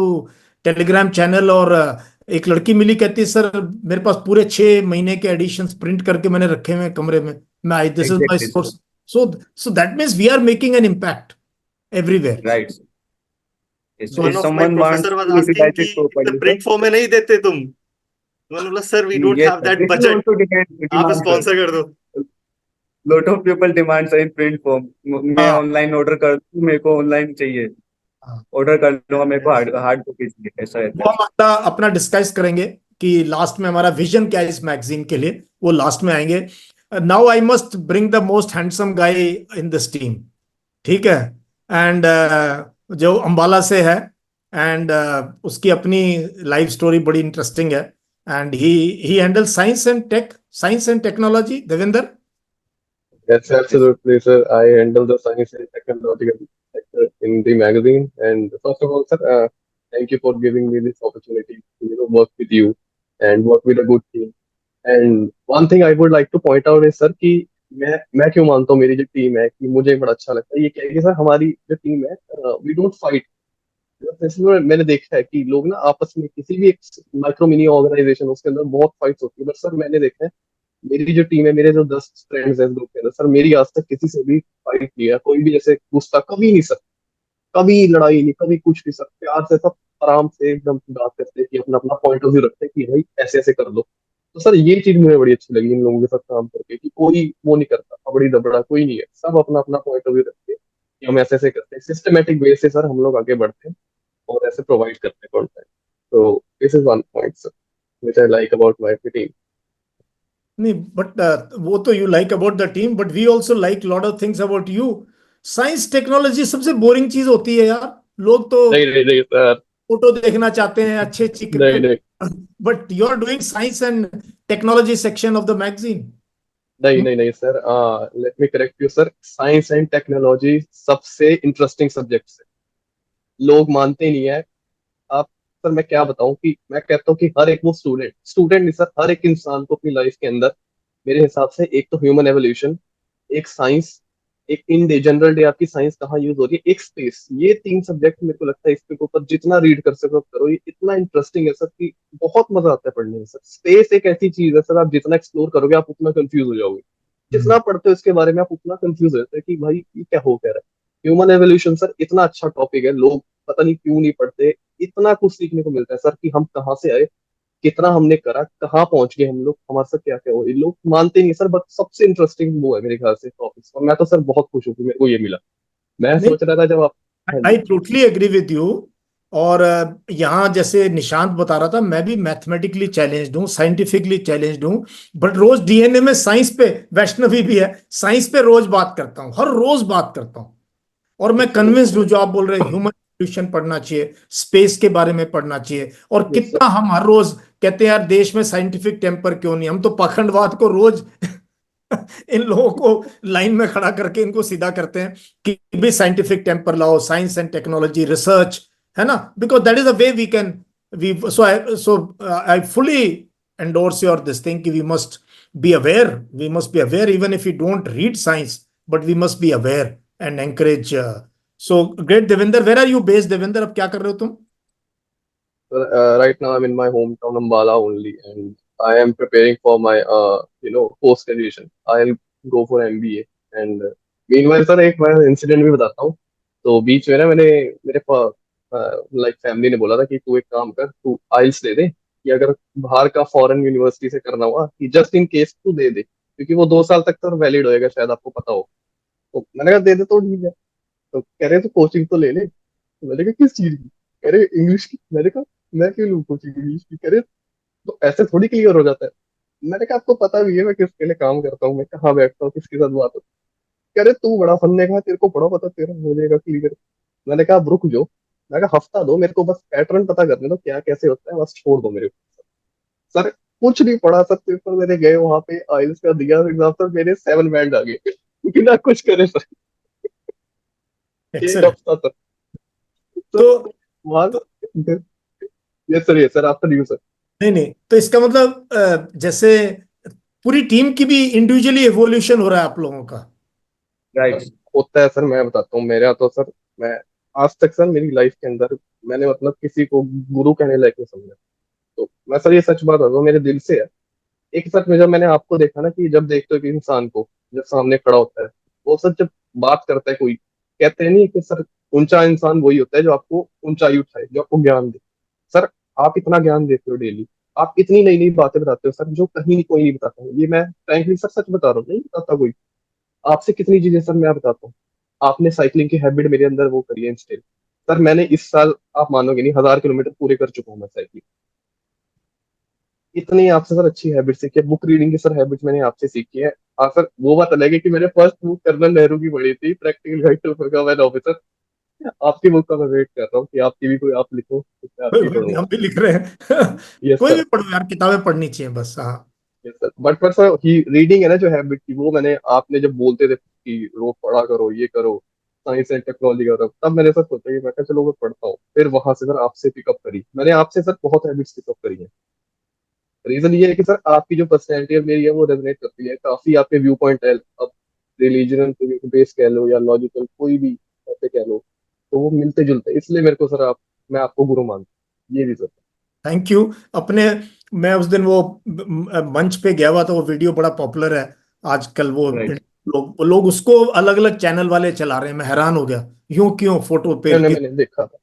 Telegram channel. और एक लड़की मिली, कहती सर मेरे पास पूरे 6 महीने के एडिशंस प्रिंट करके मैंने रखे हुए हैं कमरे में, मैं I this is my Exactly, sir. Source. So that means we are making an impact everywhere. Right, sir. Yes, So One if of my someone wants professor was to asking utilize कि it properly, sir. Print form में नहीं देते तुम? मैंने बोला sir we don't Yes, have sir. That This is budget, also demand, आप sir. स्पॉन्सर कर दो। Lot of people demand sir in print form. मैं हाँ ऑनलाइन ऑर्डर कर दूं, मेरे को ऑनलाइन चाहिए, हाँ। ऑर्डर कर लूंगा, मेरे को हार्ड हार्ड कॉपी चाहिए, ऐसा रहता वो है हम अपना अपना डिस्कस करेंगे कि लास्ट में हमारा विजन क्या है इस मैगजीन के लिए, वो लास्ट में आएंगे। Now I must bring the most handsome guy in this team, ठीक है? एंड जो अंबाला से है, एंड उसकी अपनी लाइफ स्टोरी बड़ी इंटरेस्टिंग है। And he handle science and technology. Devendra. Yes, absolutely, sir. I handle the science and technological sector in the magazine. And first of all, sir, thank you for giving me this opportunity to work with you and work with a good team. And one thing I would like to point out is, sir, कि मैं क्यों मानता हूँ मेरी जो टीम है कि मुझे बड़ा अच्छा लगता है, ये क्या है कि सर हमारी जो टीम है, वी डोंट फाइट। इसमें मैंने देखा है कि लोग ना आपस में किसी भी एक माइक्रो मिनी ऑर्गेनाइजेशन उसके अंदर बहुत फाइट्स होती है, बट सर मैंने देखा है मेरी जो टीम है, मेरे जो 10 फ्रेंड्स हैं इस ग्रुप के अंदर, सर मेरी आज तक किसी से भी फाइट नहीं है, कोई भी जैसे गुस्सा कभी नहीं सर, कभी लड़ाई नहीं, कभी कुछ नहीं सर, प्यार से सब आराम से एकदम बात करते हैं कि अपना अपना पॉइंट ऑफ व्यू रखते हैं कि भाई ऐसे ऐसे कर दो। तो सर ये चीज मुझे बड़ी अच्छी लगी इन लोगों के साथ काम करके कि कोई वो नहीं करता अबड़ी दबड़ा, कोई नहीं है, सब अपना अपना पॉइंट ऑफ व्यू रखते हैं कि हम ऐसे ऐसे करते हैं, सिस्टमेटिक वे से सर हम लोग आगे बढ़ते हैं और ऐसे प्रोवाइड करते हैं कंटेंट। तो this is one point sir which I like about my team. नहीं बट वो तो you like about the team, but we also like lot of things about you. Science technology सबसे बोरिंग चीज होती है यार, लोग तो नहीं नहीं नहीं सर, फोटो देखना चाहते हैं, अच्छी अच्छी नहीं नहीं but you are doing science and technology section of the magazine. नहीं नहीं नहीं sir, let me correct you sir, science and technology सबसे इंटरेस्टिंग सब्जेक्ट है, लोग मानते नहीं है। आप सर मैं क्या बताऊं कि मैं कहता हूँ कि हर एक वो स्टूडेंट स्टूडेंट नहीं सर, हर एक इंसान को अपनी लाइफ के अंदर मेरे हिसाब से एक तो ह्यूमन एवोल्यूशन, एक साइंस, एक इन डे जनरल डे आपकी साइंस कहाँ यूज हो रही है, एक स्पेस, ये 3 सब्जेक्ट मेरे को लगता है इसके ऊपर जितना रीड कर सको आप करो, ये इतना इंटरेस्टिंग है सर कि बहुत मजा आता है पढ़ने में सर। स्पेस एक ऐसी चीज है सर, आप जितना एक्सप्लोर करोगे आप उतना कंफ्यूज हो जाओगे, जितना पढ़ते हो इसके बारे में आप उतना कंफ्यूज हो जाते हैं कि भाई ये क्या हो कह रहा है। ह्यूमन एवोल्यूशन सर इतना अच्छा टॉपिक है, लोग पता नहीं क्यों नहीं पढ़ते, इतना कुछ सीखने को मिलता है सर कि हम कहाँ से आए, कितना हमने करा, कहाँ पहुंच गए हम लोग, हमारे साथ क्या क्या हो, ये लोग मानते नहीं सर, बट सबसे इंटरेस्टिंग वो है मेरे ख्याल से टॉपिक्स, और मैं तो सर बहुत खुश हूँ कि मेरे को ये मिला। मैं नहीं, सोच रहा था जब आप, हाँ आई जी, टोटली एग्री विद यू। और यहाँ जैसे निशांत बता रहा था, मैं भी मैथमेटिकली चैलेंज्ड हूँ, साइंटिफिकली चैलेंज्ड हूँ, बट रोज डीएनए में साइंस पे, वैष्णवी भी है, साइंस पे रोज बात करता हूँ, हर रोज बात करता हूँ। और मैं कन्विंस्ड हूँ जो आप बोल रहे हैं, ह्यूमन एवोल्यूशन पढ़ना चाहिए, स्पेस के बारे में पढ़ना चाहिए। और यस कितना हम हर रोज कहते हैं यार देश में साइंटिफिक टेम्पर क्यों नहीं, हम तो पाखंडवाद को रोज इन लोगों को लाइन में खड़ा करके इनको सीधा करते हैं कि भी साइंटिफिक टेम्पर लाओ, साइंस एंड टेक्नोलॉजी रिसर्च, है ना? Because that is the way we can we so I fully endorse your this thing कि we must be aware even if you don't read science, but we must be aware and encourage. So great. Devendra, where are you based? Devendra, अब क्या कर रहे हो तुम? right now I'm in my hometown Ambala only, and I am preparing for my post graduation. I'll go for MBA, and meanwhile sir एक मैं इंसिडेंट भी बताता हूँ। तो बीच में ना मैंने मेरे लाइक फैमिली ने बोला था कि तू एक काम कर, तू आइल्स दे दे, कि अगर बाहर का फॉरेन यूनिवर्सिटी से करना हुआ कि जस्ट इन केस तू दे दे, क्योंकि वो 2 साल तक तो वैलिड होएगा, शायद आपको पता हो। तो मैंने कहा दे दे तो ठीक है। तो कह रहे तो कोचिंग तो ले ले। तो मैंने कहा किस चीज की? कह रहे इंग्लिश की। मैंने कहा मैं क्यों लूँ कोचिंग इंग्लिश की? कह रहे तो ऐसे थोड़ी क्लियर हो जाता है। मैंने कहा आपको पता भी है मैं किसके लिए काम करता हूँ, मैं कहाँ बैठता हूँ, किसके साथ बात होती है। कह रहे तू बड़ा फंदे का, तेरे को बड़ा पता, तेरा हो जाएगा क्लियर। मैंने कहा आप रुक जाओ, मैं कहा हफ्ता दो मेरे को, बस पैटर्न पता करने दो क्या कैसे होता है, बस छोड़ दो मेरे को। सर कुछ नहीं पढ़ा सर, पेपर मेरे गए वहां पे, आइल्स का दिया एग्जाम, सर मेरे 7 बैंड आ गए बिना कुछ करे सर। एक एक्सेलेंट। हफ्ता सर। तो वहां yes sir after you sir. नहीं नहीं, तो इसका मतलब जैसे पूरी टीम की भी इंडिविजुअली एवोल्यूशन हो रहा है आप लोगों का। राइट। होता है सर, मैं बताता हूँ मेरा तो सर, मैं आज तक सर मेरी लाइफ के अंदर मैंने मतलब किसी को गुरु कहने लायक नहीं समझा। तो मैं सर ये सच बात बताऊँ, मेरे दिल से है। एक सच में जब मैंने आपको देखा ना, कि जब देखते हो कि इंसान को जब सामने खड़ा होता है, वो सर जब बात करता है कोई, कहते हैं नहीं कि सर ऊंचा इंसान वही होता है जो आपको ऊंचाई उठाए, जो आपको ज्ञान दे। सर आप इतना ज्ञान देते हो डेली, आप इतनी नई नई बातें बताते हो सर, जो कहीं नहीं कोई नहीं बताता है। ये मैं फ्रैंकली सर सच बता रहा हूँ, नहीं बताता कोई। आपसे कितनी चीजें सर मैं बताता हूँ। आपने साइकिलिंग की हैबिट मेरे अंदर वो करी है इंस्टेल। सर मैंने इस साल, आप मानोगे नहीं, 1000 किलोमीटर पूरे कर चुका हूँ मैं साइकिलिंग। इतनी आपसे सर अच्छी हैबिट सीखी है, बुक रीडिंग की सर हैबिट मैंने आपसे सीखी है। हाँ सर, वो बात अलग है कि मैंने फर्स्ट बुक कर्नल नेहरू की पढ़ी थी, practical guide to government officer. आपकी बुक का मैं वेट कर रहा हूँ कि आपकी भी कोई आप लिखो, तो मैं कोई आपकी बात नहीं, पढ़ूंगा। हम भी लिख रहे हैं। यस कोई भी सर। पढ़ो यार, किताबें पढ़नी चाहिए बस। हाँ। यस सर, बट पर सर ही रीडिंग है ना जो हैबिट की, वो मैंने, आपने जब बोलते थे कि रोज पढ़ा करो, ये करो, साइंस एंड टेक्नोलॉजी करो, तब मैंने सर सोचा कि मैं कहा चलो मैं पढ़ता हूँ। फिर वहां से सर आपसे पिकअप करी मैंने, आपसे सर बहुत हैबिट्स पिकअप करी है। रीजन ये है कि सर आपकी जो पर्सनैलिटी है मेरी है, वो रेजोनेट करती है काफी। आपके व्यू पॉइंट है, अब रिलीजन बेस कह लो या लॉजिकल कोई भी ऐसे कह लो, तो वो मिलते जुलते हैं। इसलिए मेरे को सर आप, मैं आपको गुरु मानता हूँ, ये रीजन थैंक यू। अपने, मैं उस दिन वो मंच पे गया हुआ था, वो वीडियो बड़ा पॉपुलर है आजकल। वो राइट। लोग उसको अलग अलग चैनल वाले चला रहे हैं, मैं हैरान हो गया यूं क्यों फोटो पे। है। मैंने देखा था।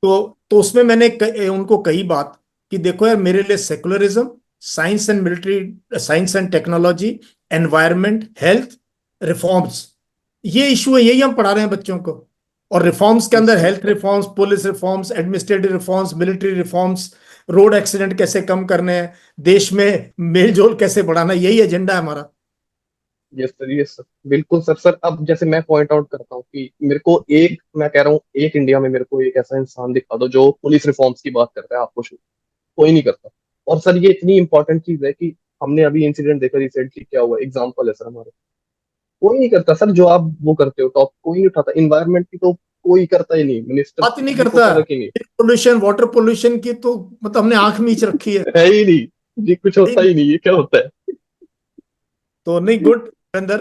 तो उसमें मैंने उनको कही बात कि देखो यार, मेरे लिए secularism, science and military, science and technology, environment, health, reforms, ये इशू है, यही हम पढ़ा रहे हैं बच्चों को। और रिफॉर्म्स के यस अंदर sir. Health reforms, police reforms, administrative reforms, military reforms, road accident कैसे कम करने हैं, देश में मेल जोल कैसे बढ़ाना, यही एजेंडा है हमारा। यस सर, यस सर, बिल्कुल सर। सर अब जैसे मैं पॉइंट आउट करता हूँ कि मेरे को एक, मैं कह रहा हूँ एक इंडिया में मेरे को एक ऐसा इंसान दिखा दो जो पुलिस रिफॉर्म्स की बात करता है, आपको कोई नहीं करता। और सर ये इतनी इंपॉर्टेंट चीज है कि हमने अभी इंसिडेंट देखा रिसेंटली, क्या हुआ, एग्जाम्पल है सर हमारे, कोई नहीं करता सर। जो आप वो करते हो टॉप, कोई नहीं उठाता। इन्वायरमेंट की तो कोई करता ही नहीं, मिनिस्टर बात ही नहीं किसी को करता। फर्क ही नहीं। पोल्यूशन, वाटर पोल्यूशन की तो मतलब हमने आंख मीच रखी है। है ही नहीं, ये कुछ होता ही नहीं, ये क्या होता है। तो नहीं, good Virendra,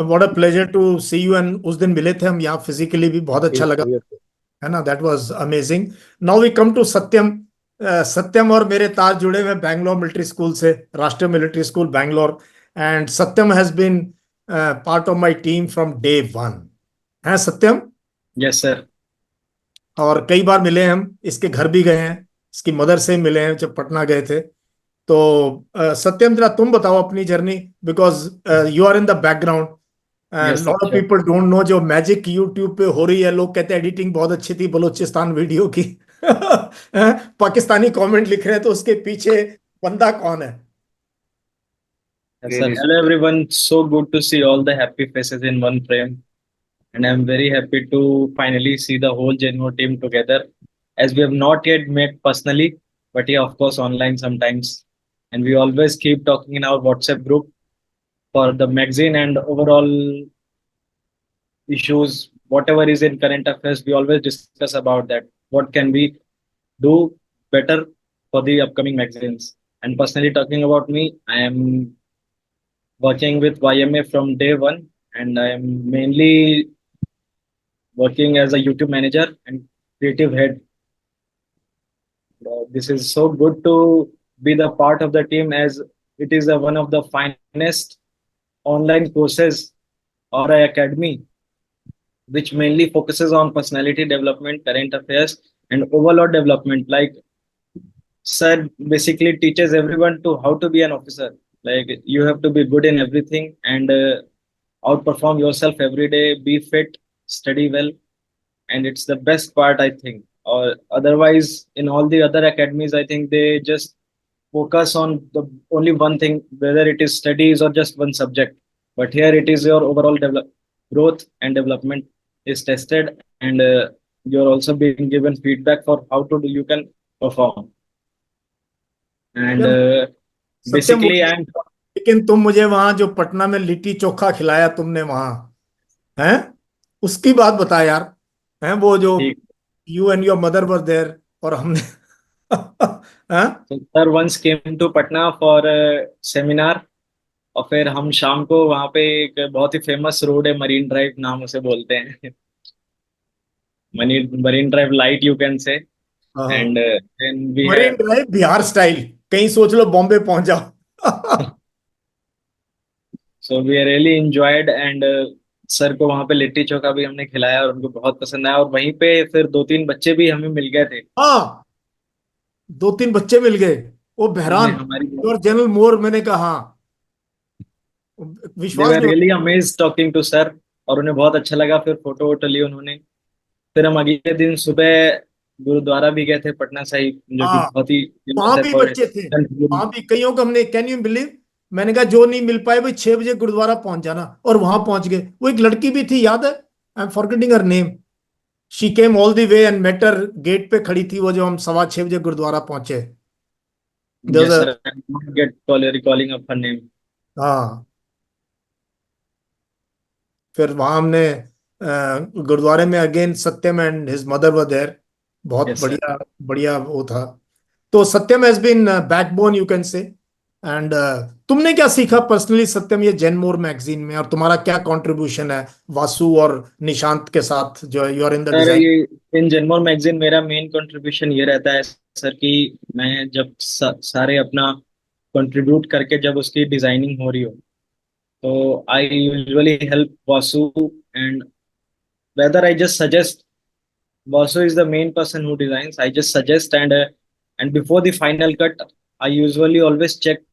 what a pleasure to see you. And उस दिन मिले थे हम यहाँ फिजिकली भी, बहुत अच्छा यस लगा, सर, यस सर। है ना। That was amazing. Now we come to Satyam. Satyam और मेरे तार जुड़े हुए बैंगलोर मिलिट्री स्कूल से, Rashtriya military school Bangalore. And Satyam has been part of my team from day one, है सत्यम। Yes sir. और कई बार मिले हम, इसके घर भी गए हैं, इसकी मदर से मिले हैं जब पटना गए थे। तो सत्यम, जरा तुम बताओ अपनी journey, because you are in the background. Yes sir, lot of sure. People don't know जो मैजिक यूट्यूब पे हो रही है। लोग कहते हैं एडिटिंग बहुत अच्छी थी बलूचिस्तान वीडियो की। पाकिस्तानी कमेंट लिख रहे हैं, तो उसके पीछे बंदा कौन है? Yes, sir. Really. Hello everyone. So good to see all the happy faces in one frame. And I'm very happy to finally see the whole Genmo team together. As we have not yet met personally, but yeah, of course, online sometimes. And we always keep talking in our WhatsApp group for the magazine and overall issues, whatever is in current affairs. We always discuss about that. What can we do better for the upcoming magazines? And personally talking about me, I am working with YMA from day one, and I am mainly working as a YouTube manager and creative head. This is so good to be the part of the team, as it is one of the finest online courses or a academy which mainly focuses on personality development, current affairs, and overall development. Like sir basically teaches everyone to how to be an officer. Like you have to be good in everything and outperform yourself every day, be fit, study well, and it's the best part, I think. Or otherwise, in all the other academies, I think they just focus on the only one thing, whether it is studies or just one subject. But here, it is your overall growth and development is tested, and you're also being given feedback for how to do you can perform. And Satyam, Satyam basically, I'm लेकिन तुम मुझे वहां जो पटना में लिट्टी चोखा खिलाया तुमने वहां, है, उसकी बात बता यार। है वो जो you and your mother were there और हमने। हाँ? so sir once came to Patna for a seminar, और फिर हम शाम को वहाँ पे एक बहुत ही फेमस रोड है, मरीन ड्राइव नाम उसे बोलते हैं। Marine Drive light you can say. हाँ, and then we Marine have Drive Bihar style, कहीं सोच लो बॉम्बे पहुंच जाओ। So we really enjoyed. And sir को वहाँ पे लिट्टी चोखा भी हमने खिलाया और उनको बहुत पसंद आया, और वहीं पे फिर दो तीन बच्चे भी हमें मिल गए थे। हाँ, दो तीन बच्चे मिल गए, वो उन्होंने बहरान हमारी और जनरल मोर, मैंने कहा हाँ, दे विश्वास वर नहीं really amazed talking to sir, और उन्हें बहुत अच्छा लगा। फिर फोटो वोटो ली उन्होंने। फिर हम अगले दिन सुबह गुरुद्वारा भी गए थे, पटना साहिब, जो होता। कि हाँ, बहुत ही फेमस वहां है भी फॉर बच्चे थे, गुरु। वहां भी कईयों को हमने, कैन यू बिलीव, मैंने कहा जो नहीं मिल पाए भाई 6 बजे गुरुद्वारा पहुंच जाना, और वहां पहुंच गए। वो एक लड़की भी थी, याद है, I am forgetting her name, she came all the way and met her, gate पे खड़ी थी वो, जो हम 6:15 गुरुद्वारा पहुंचे। There was yes a- sir, I not get recalling of her name. हाँ, फिर वहां हमने गुरुद्वारे में again Satyam and his mother were there, बहुत यस सर। बढ़िया बढ़िया वो था। तो Satyam has been backbone you can say. And तुमने क्या सीखा पर्सनली सत्यम, ये जेनमोर मैगजीन में, और तुम्हारा क्या कंट्रीब्यूशन है वासु और निशांत के साथ, जो you are in the sir design? ये इन जनमल मैगजीन मेरा मेन कंट्रीब्यूशन ये रहता है सर, कि मैं जब सारे अपना कंट्रीब्यूट करके जब उसकी डिजाइनिंग हो रही हो, तो I usually help Vasu. And whether I just suggest, Vasu is the main person who designs. I just suggest, and before the final cut, I usually always check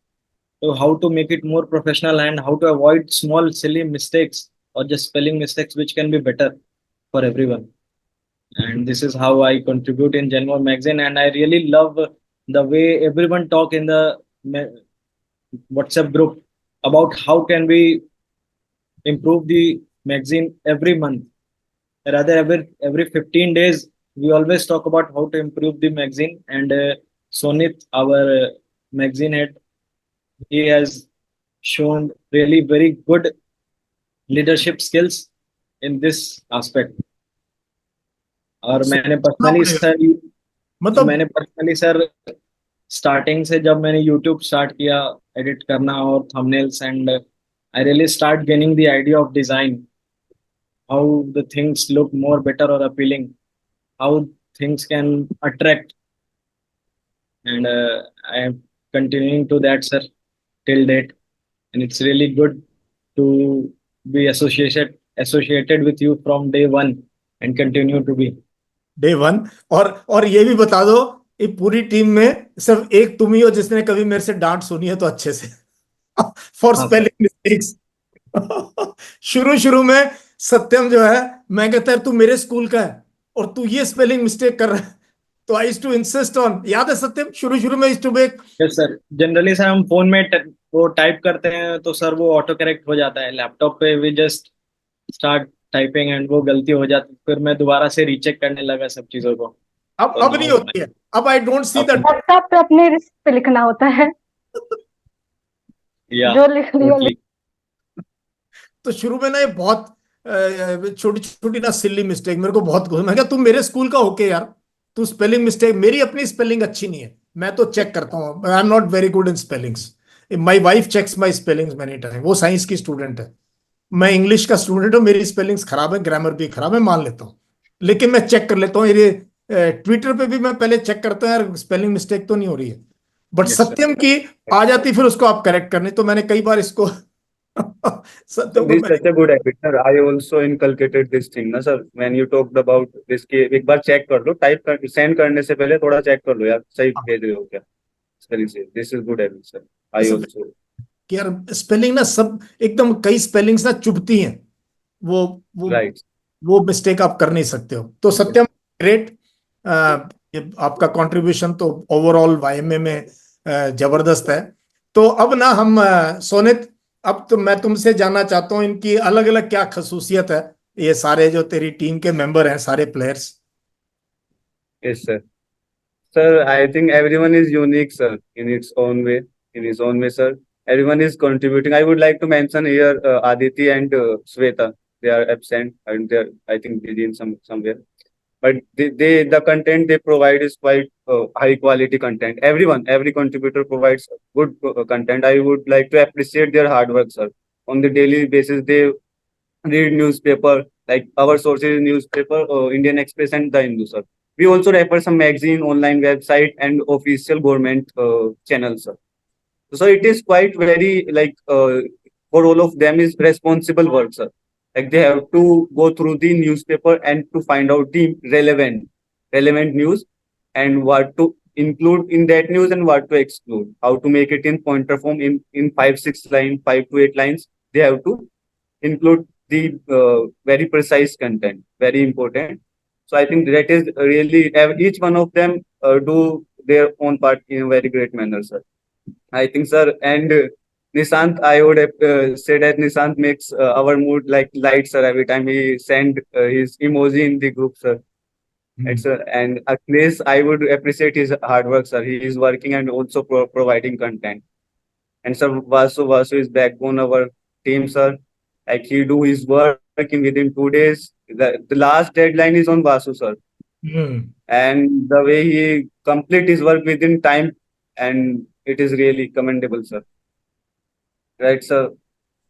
to how to make it more professional and how to avoid small silly mistakes or just spelling mistakes, which can be better for everyone. And this is how I contribute in Genmore magazine. And I really love the way everyone talk in the WhatsApp group about how can we improve the magazine every month. Rather, every 15 days, we always talk about how to improve the magazine. And Sonit, our magazine head, he has shown really very good leadership skills in this aspect. और मैंने सुनना पर्सनली पड़ेगा, सर मतलब मैंने पर्सनली सर स्टार्टिंग से जब मैंने यूट्यूब स्टार्ट किया एडिट करना और thumbnails, and I really start gaining the idea of design, how the things look more better or appealing, how things can attract. And I am continuing to that, sir, till date. And it's really good to be associated with you from day one and continue to be. Day one. और ये भी बता दो, ये पूरी टीम में सिर्फ एक तुम ही हो जिसने कभी मेरे से डांट सुनी है तो अच्छे से, फॉर हाँ सर। Spelling mistakes. शुरू शुरू में सत्यम जो है, मैं कहता है तू मेरे स्कूल का है और तू ये स्पेलिंग मिस्टेक कर रहा है, तो I used to insist on, याद है सत्यम, शुरू शुरू में used to make. Yes sir, generally sir हम फोन में वो टाइप करते हैं तो सर वो ऑटो करेक्ट हो जाता है। लैपटॉप पे we just start typing and वो गलती हो जाती, फिर मैं दोबारा से रीचेक करने लगा सब चीजों को। अब तो अब नहीं नाउ होती है, अब I don't see the, WhatsApp पे अपने रिस्क पे लिखना होता है, या जो लिख लिया। टोटली। तो शुरू में ना ये बहुत छोटी छोटी ना सिल्ली मिस्टेक मेरे को बहुत मैं क्या, तू मेरे स्कूल का होके यार, तू स्पेलिंग मिस्टेक, मेरी अपनी स्पेलिंग अच्छी नहीं है, मैं तो चेक करता हूँ, I am not very good in spellings, my wife checks my spellings many time, वो साइंस की स्टूडेंट है, मैं इंग्लिश का स्टूडेंट हूँ, मेरी स्पेलिंग्स खराब है, ग्रामर भी खराब है, मान लेता हूँ, लेकिन मैं चेक कर लेता हूँ, ये ट्विटर पे भी मैं पहले चेक करता हूँ यार स्पेलिंग मिस्टेक तो नहीं हो रही है, बट यस सर। सत्यम की आ जाती, फिर उसको आप करेक्ट करने, तो मैंने कई बार इसको So सत्यम को this is मैंने, such a good habit, sir. I also inculcated this thing, ना sir. When you talked about this के एक बार चेक कर लो, टाइप कर सेंड करने से पहले थोड़ा चेक कर लो यार, सही भेज रहे हो क्या स्पेलिंग से। This is good habit, sir. I ऐसा also. कि यार स्पेलिंग ना सब एकदम, कई स्पेलिंग्स ना चुभती हैं, वो वो Right. वो मिस्टेक आप कर नहीं सकते हो। तो सत्यम ग्रेट, आपका कंट्रीब्यूशन तो ओवरऑल वाईएमए में जबरदस्त है। तो अब ना हम सोनित, अब तो मैं तुमसे जानना चाहता हूँ इनकी अलग अलग क्या खसूसियत है, ये सारे जो तेरी टीम के मेंबर हैं, सारे players. Yes, sir. Sir, I think everyone is unique, sir, in its own way, in his own way, sir. Everyone is contributing. I would like to mention here Aditi and Sweta. They are absent and they are, I think, busy in somewhere. but the content they provide is quite high quality content. Every contributor provides good content. I would like to appreciate their hard work, sir. On the daily basis, they read newspaper, like our sources newspaper, Indian Express and The Hindu, sir. We also refer some magazine, online website, and official government channels, sir. So it is quite very like for all of them is responsible work, sir. Like they have to go through the newspaper and to find out the relevant news and what to include in that news and what to exclude. How to make it in pointer form in 5-6 lines, 5 to 8 lines. They have to include the very precise content, very important. So I think that is really each one of them do their own part in a very great manner, sir. I think, sir, and Nishant, I would say that Nishant makes our mood like light, sir, every time he send his emoji in the group, sir. And Akhilesh, I would appreciate his hard work, sir. He is working and also providing content. And sir, Vasu is backbone of our team, sir. Like he do his work in within 2 days. The last deadline is on Vasu, sir. And the way he complete his work within time, and it is really commendable, sir. Right, sir.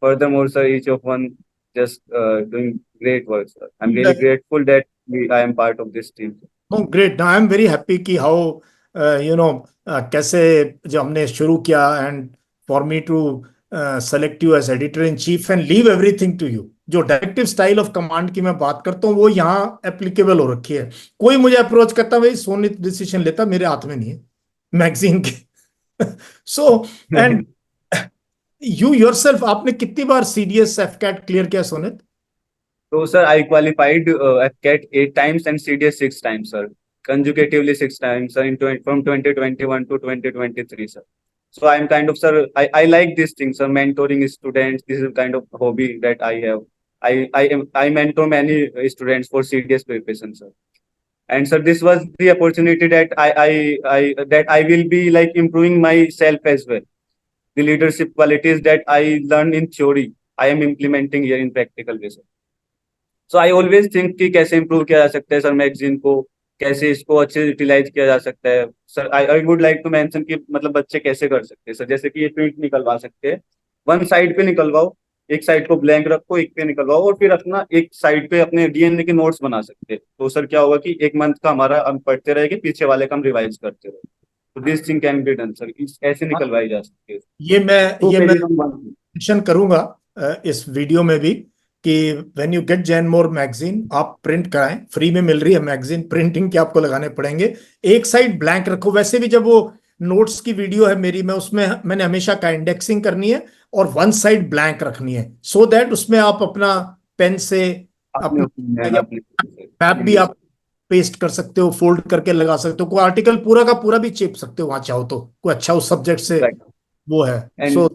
Furthermore, sir, each of one just doing great work, sir. I'm really grateful that I am part of this team. Oh, great. Now I'm very happy कि how कैसे जब हमने शुरू किया and for me to select you as editor in chief and leave everything to you. जो डायरेक्टिव स्टाइल ऑफ कमांड की मैं बात करता हूँ वो यहाँ एप्लीकेबल हो रखी है. कोई मुझे अप्रोच करता भाई सोनित डिसीजन लेता, मेरे हाथ में नहीं है मैगजीन के. सो एंड यू योरसेल्फ, आपने कितनी बार CDS FCAT क्लियर किया Sonit? So, sir, I qualified FCAT 8 times and CDS 6 times, sir. Consecutively 6 times, sir, from 2021 to 2023, sir. So I'm kind of, sir, I like this thing, sir, mentoring students. This is kind of hobby that I have. I mentor many students for CDS preparation, sir. And sir, this was the opportunity that I will be like improving myself as well. The leadership qualities that I learned in theory, I am implementing here in practical way, sir. So I always think कि कैसे improve किया जा सकता है सर मैगजीन को, कैसे इसको अच्छे यूटिलाइज किया जा सकता है sir. I would like to mention कि मतलब बच्चे कैसे कर सकते हैं सर. जैसे कि ये प्रिंट निकलवा सकते हैं, वन साइड पे निकलवाओ, एक साइड को ब्लैंक रखो, एक पे निकलवाओ और फिर अपना एक साइड पे अपने DNA के नोट्स बना सकते हैं. तो सर क्या होगा कि 1 मंथ का हमारा हम पढ़ते रहेंगे, पीछे वाले का हम रिवाइज करते रहे. तो this thing can be done sir. ऐसे निकलवाई जा सकती है. ये मैं मेंशन करूंगा इस वीडियो में भी कि when you get Jain more magazine आप प्रिंट कराएं, फ्री में मिल रही है मैगजीन. प्रिंटिंग के आपको लगाने पड़ेंगे. एक साइड ब्लैंक रखो. वैसे भी जब वो नोट्स की वीडियो है मेरी, मैं उसमें मैंने हमेशा का इंडेक्सिंग करनी है और वन साइड ब्लैंक रखनी है, सो दैट उसमें आप अपना पेन से मैप भी आप पेस्ट कर सकते हो, फोल्ड करके लगा सकते हो. कोई आर्टिकल पूरा का पूरा भी चिप सकते हो वहां चाहो तो, कोई अच्छा उस सब्जेक्ट से वो है. सो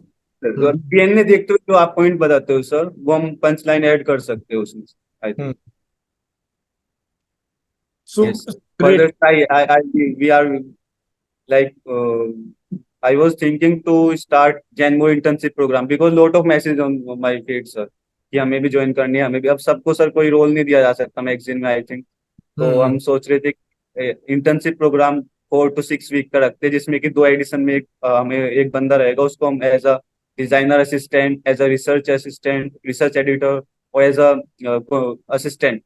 DNA देखते हो जो आप पॉइंट बताते हो सर, वो हम पंच लाइन ऐड कर सकते हो उसमें. I think so further we are like I was thinking to start Janmo internship program because lot of message on my feed sir कि हमें भी ज्वाइन करनी है, हमें भी. अब सबको सर कोई रोल नहीं दिया जा सकता मैगजीन में आई थिंक. तो हम सोच रहे थे इंटर्नशिप प्रोग्राम 4 to 6 वीक का रखते हैं, जिसमें कि 2 एडिशन में हमें एक बंदा रहेगा, उसको हम as a designer assistant, as a research assistant, research editor और as a assistant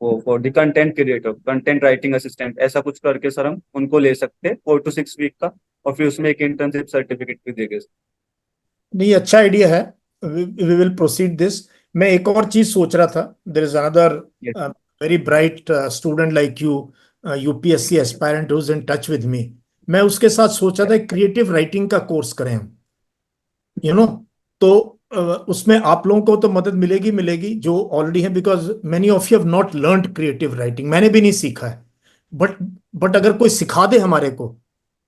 for the content creator, content writing assistant, ऐसा कुछ करके सर हम उनको ले सकते हैं 4 to 6 वीक का, और फिर उसमें एक इंटर्नशिप सर्टिफिकेट भी देंगे. नहीं, अच्छा आइडिया है. We will proceed this. मैं एक और चीज सोच रहा था. There is another very bright student like you, UPSC aspirant who is in touch with me. मैं उसके साथ सोचा था क्रिएटिव राइटिंग का कोर्स करें हम, यू नो. तो उसमें आप लोगों को तो मदद मिलेगी जो ऑलरेडी है, because many of you have not learned creative writing. मैंने भी नहीं सीखा है, बट अगर कोई सिखा दे हमारे को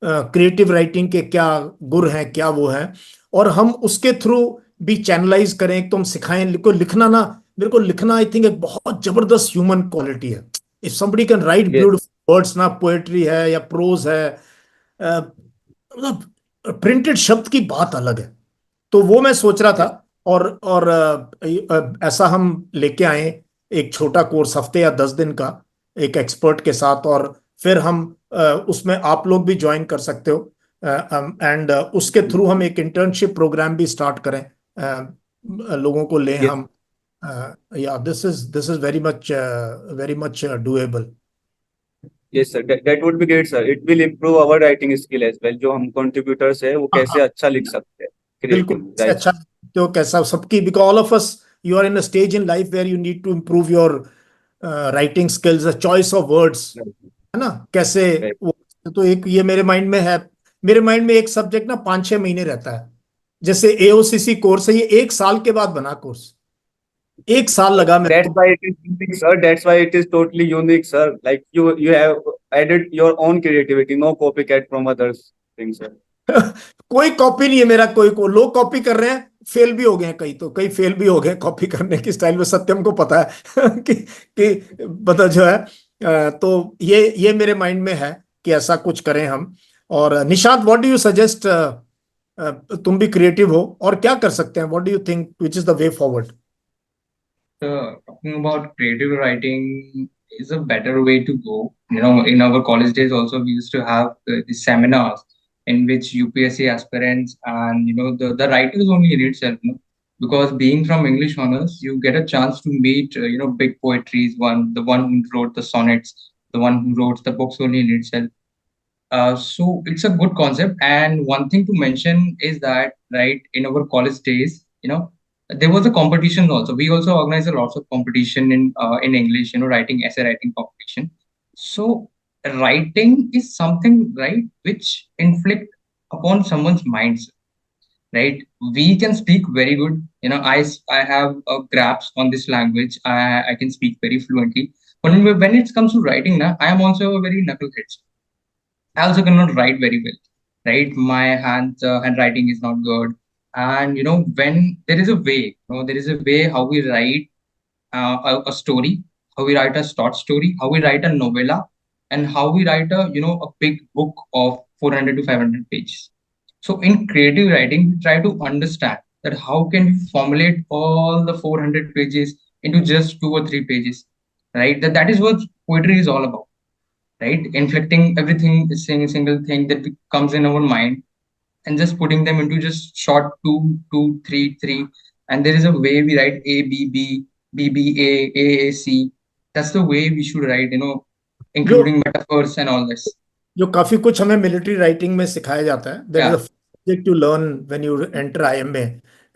क्रिएटिव राइटिंग के क्या गुर हैं, क्या वो है, और हम उसके थ्रू भी चैनलाइज करें, तो हम सिखाएं. लिखना ना, मेरे को लिखना आई थिंक एक बहुत जबरदस्त ह्यूमन क्वालिटी है. If somebody can write beautiful words, ना पोएट्री है या प्रोज है, मतलब प्रिंटेड शब्द की बात अलग है. तो वो मैं सोच रहा था, और ऐसा हम लेके आए एक छोटा कोर्स हफ्ते या 10 दिन का, एक एक्सपर्ट के साथ, और फिर हम उसमें आप लोग भी ज्वाइन कर सकते हो, एंड उसके थ्रू हम एक इंटर्नशिप प्रोग्राम भी स्टार्ट करें, लोगों को लें Yes, हम. या this is very much doable. yes, sir. That would be great, sir. It will improve our writing skill as well. जो हम contributors है, वो कैसे अच्छा लिख सकते हैं. बिल्कुल, Creative, इससे right, अच्छा sir. तो कैसा सबकी, because all of us you are in a stage in life where you need to improve your writing skills, choice of words, Right, है ना, कैसे right. वो. तो एक ये मेरे माइंड में है, मेरे माइंड में एक सब्जेक्ट ना 5-6 महीने रहता है. जैसे एओसीसी कोर्स है, ये 1 साल के बाद बना कोर्स, 1 साल लगा मेरे That's को. why it is unique, sir. That's why it is totally unique, sir. Like you have added your own creativity, no copycat from others things, sir. कोई कॉपी नहीं है मेरा, कोई लोग कॉपी कर रहे हैं, फेल भी हो गए हैं कई, तो कई फेल भी हो गए कॉपी करने की स्टाइल में, सत्यम को पता है कि पता जो है. तो ये मेरे माइंड में है कि ऐसा कुछ करें हम. और Nishant, what do you suggest, तुम भी क्रिएटिव हो, और क्या कर सकते हैं, what do you think which is the way forward? Talking about creative writing is a better way to go. In our college days also, we used to have the seminars in which UPSC aspirants and the writers only in itself, because being from English honors, you get a chance to meet big poetries, the one who wrote the sonnets, the one who wrote the books only in itself. So it's a good concept. And one thing to mention is that, right, in our college days, there was a competition also. We also organized a lots of competition in English, writing, essay writing competition. So writing is something, right, which inflict upon someone's minds, right? We can speak very good. I have a grasp on this language. I can speak very fluently. But when it comes to writing, I am also a very knucklehead. I also cannot write very well, right? My handwriting is not good. And when there is a way, there is a way how we write a story, how we write a short story, how we write a novella, and how we write a big book of 400 to 500 pages. So in creative writing, we try to understand that how can we formulate all the 400 pages into just 2 or 3 pages, right? That is what poetry is all about, right? Inflecting everything, single thing that comes in our mind and just putting them into just short two, two, three, three. And there is a way we write A, B, B, B, B, A, C. That's the way we should write, जो including metaphors and all this. जो काफी कुछ हमें मिलिट्री राइटिंग में सिखाया जाता है. There is a Yeah, subject you learn when you enter IMA,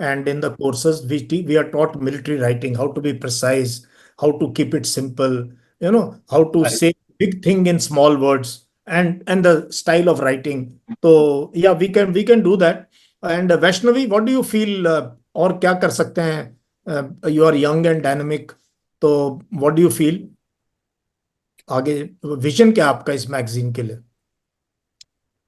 and in the courses we are taught military writing, how to be precise, how to keep it simple, how to Right. Say big thing in small words, and the style of writing. तो या we can do that. And Vaishnavi, what do you feel, और क्या कर सकते हैं? You are young and dynamic, तो व्हाट डू यू फील आगे, विजन क्या आपका इस मैगजीन के लिए?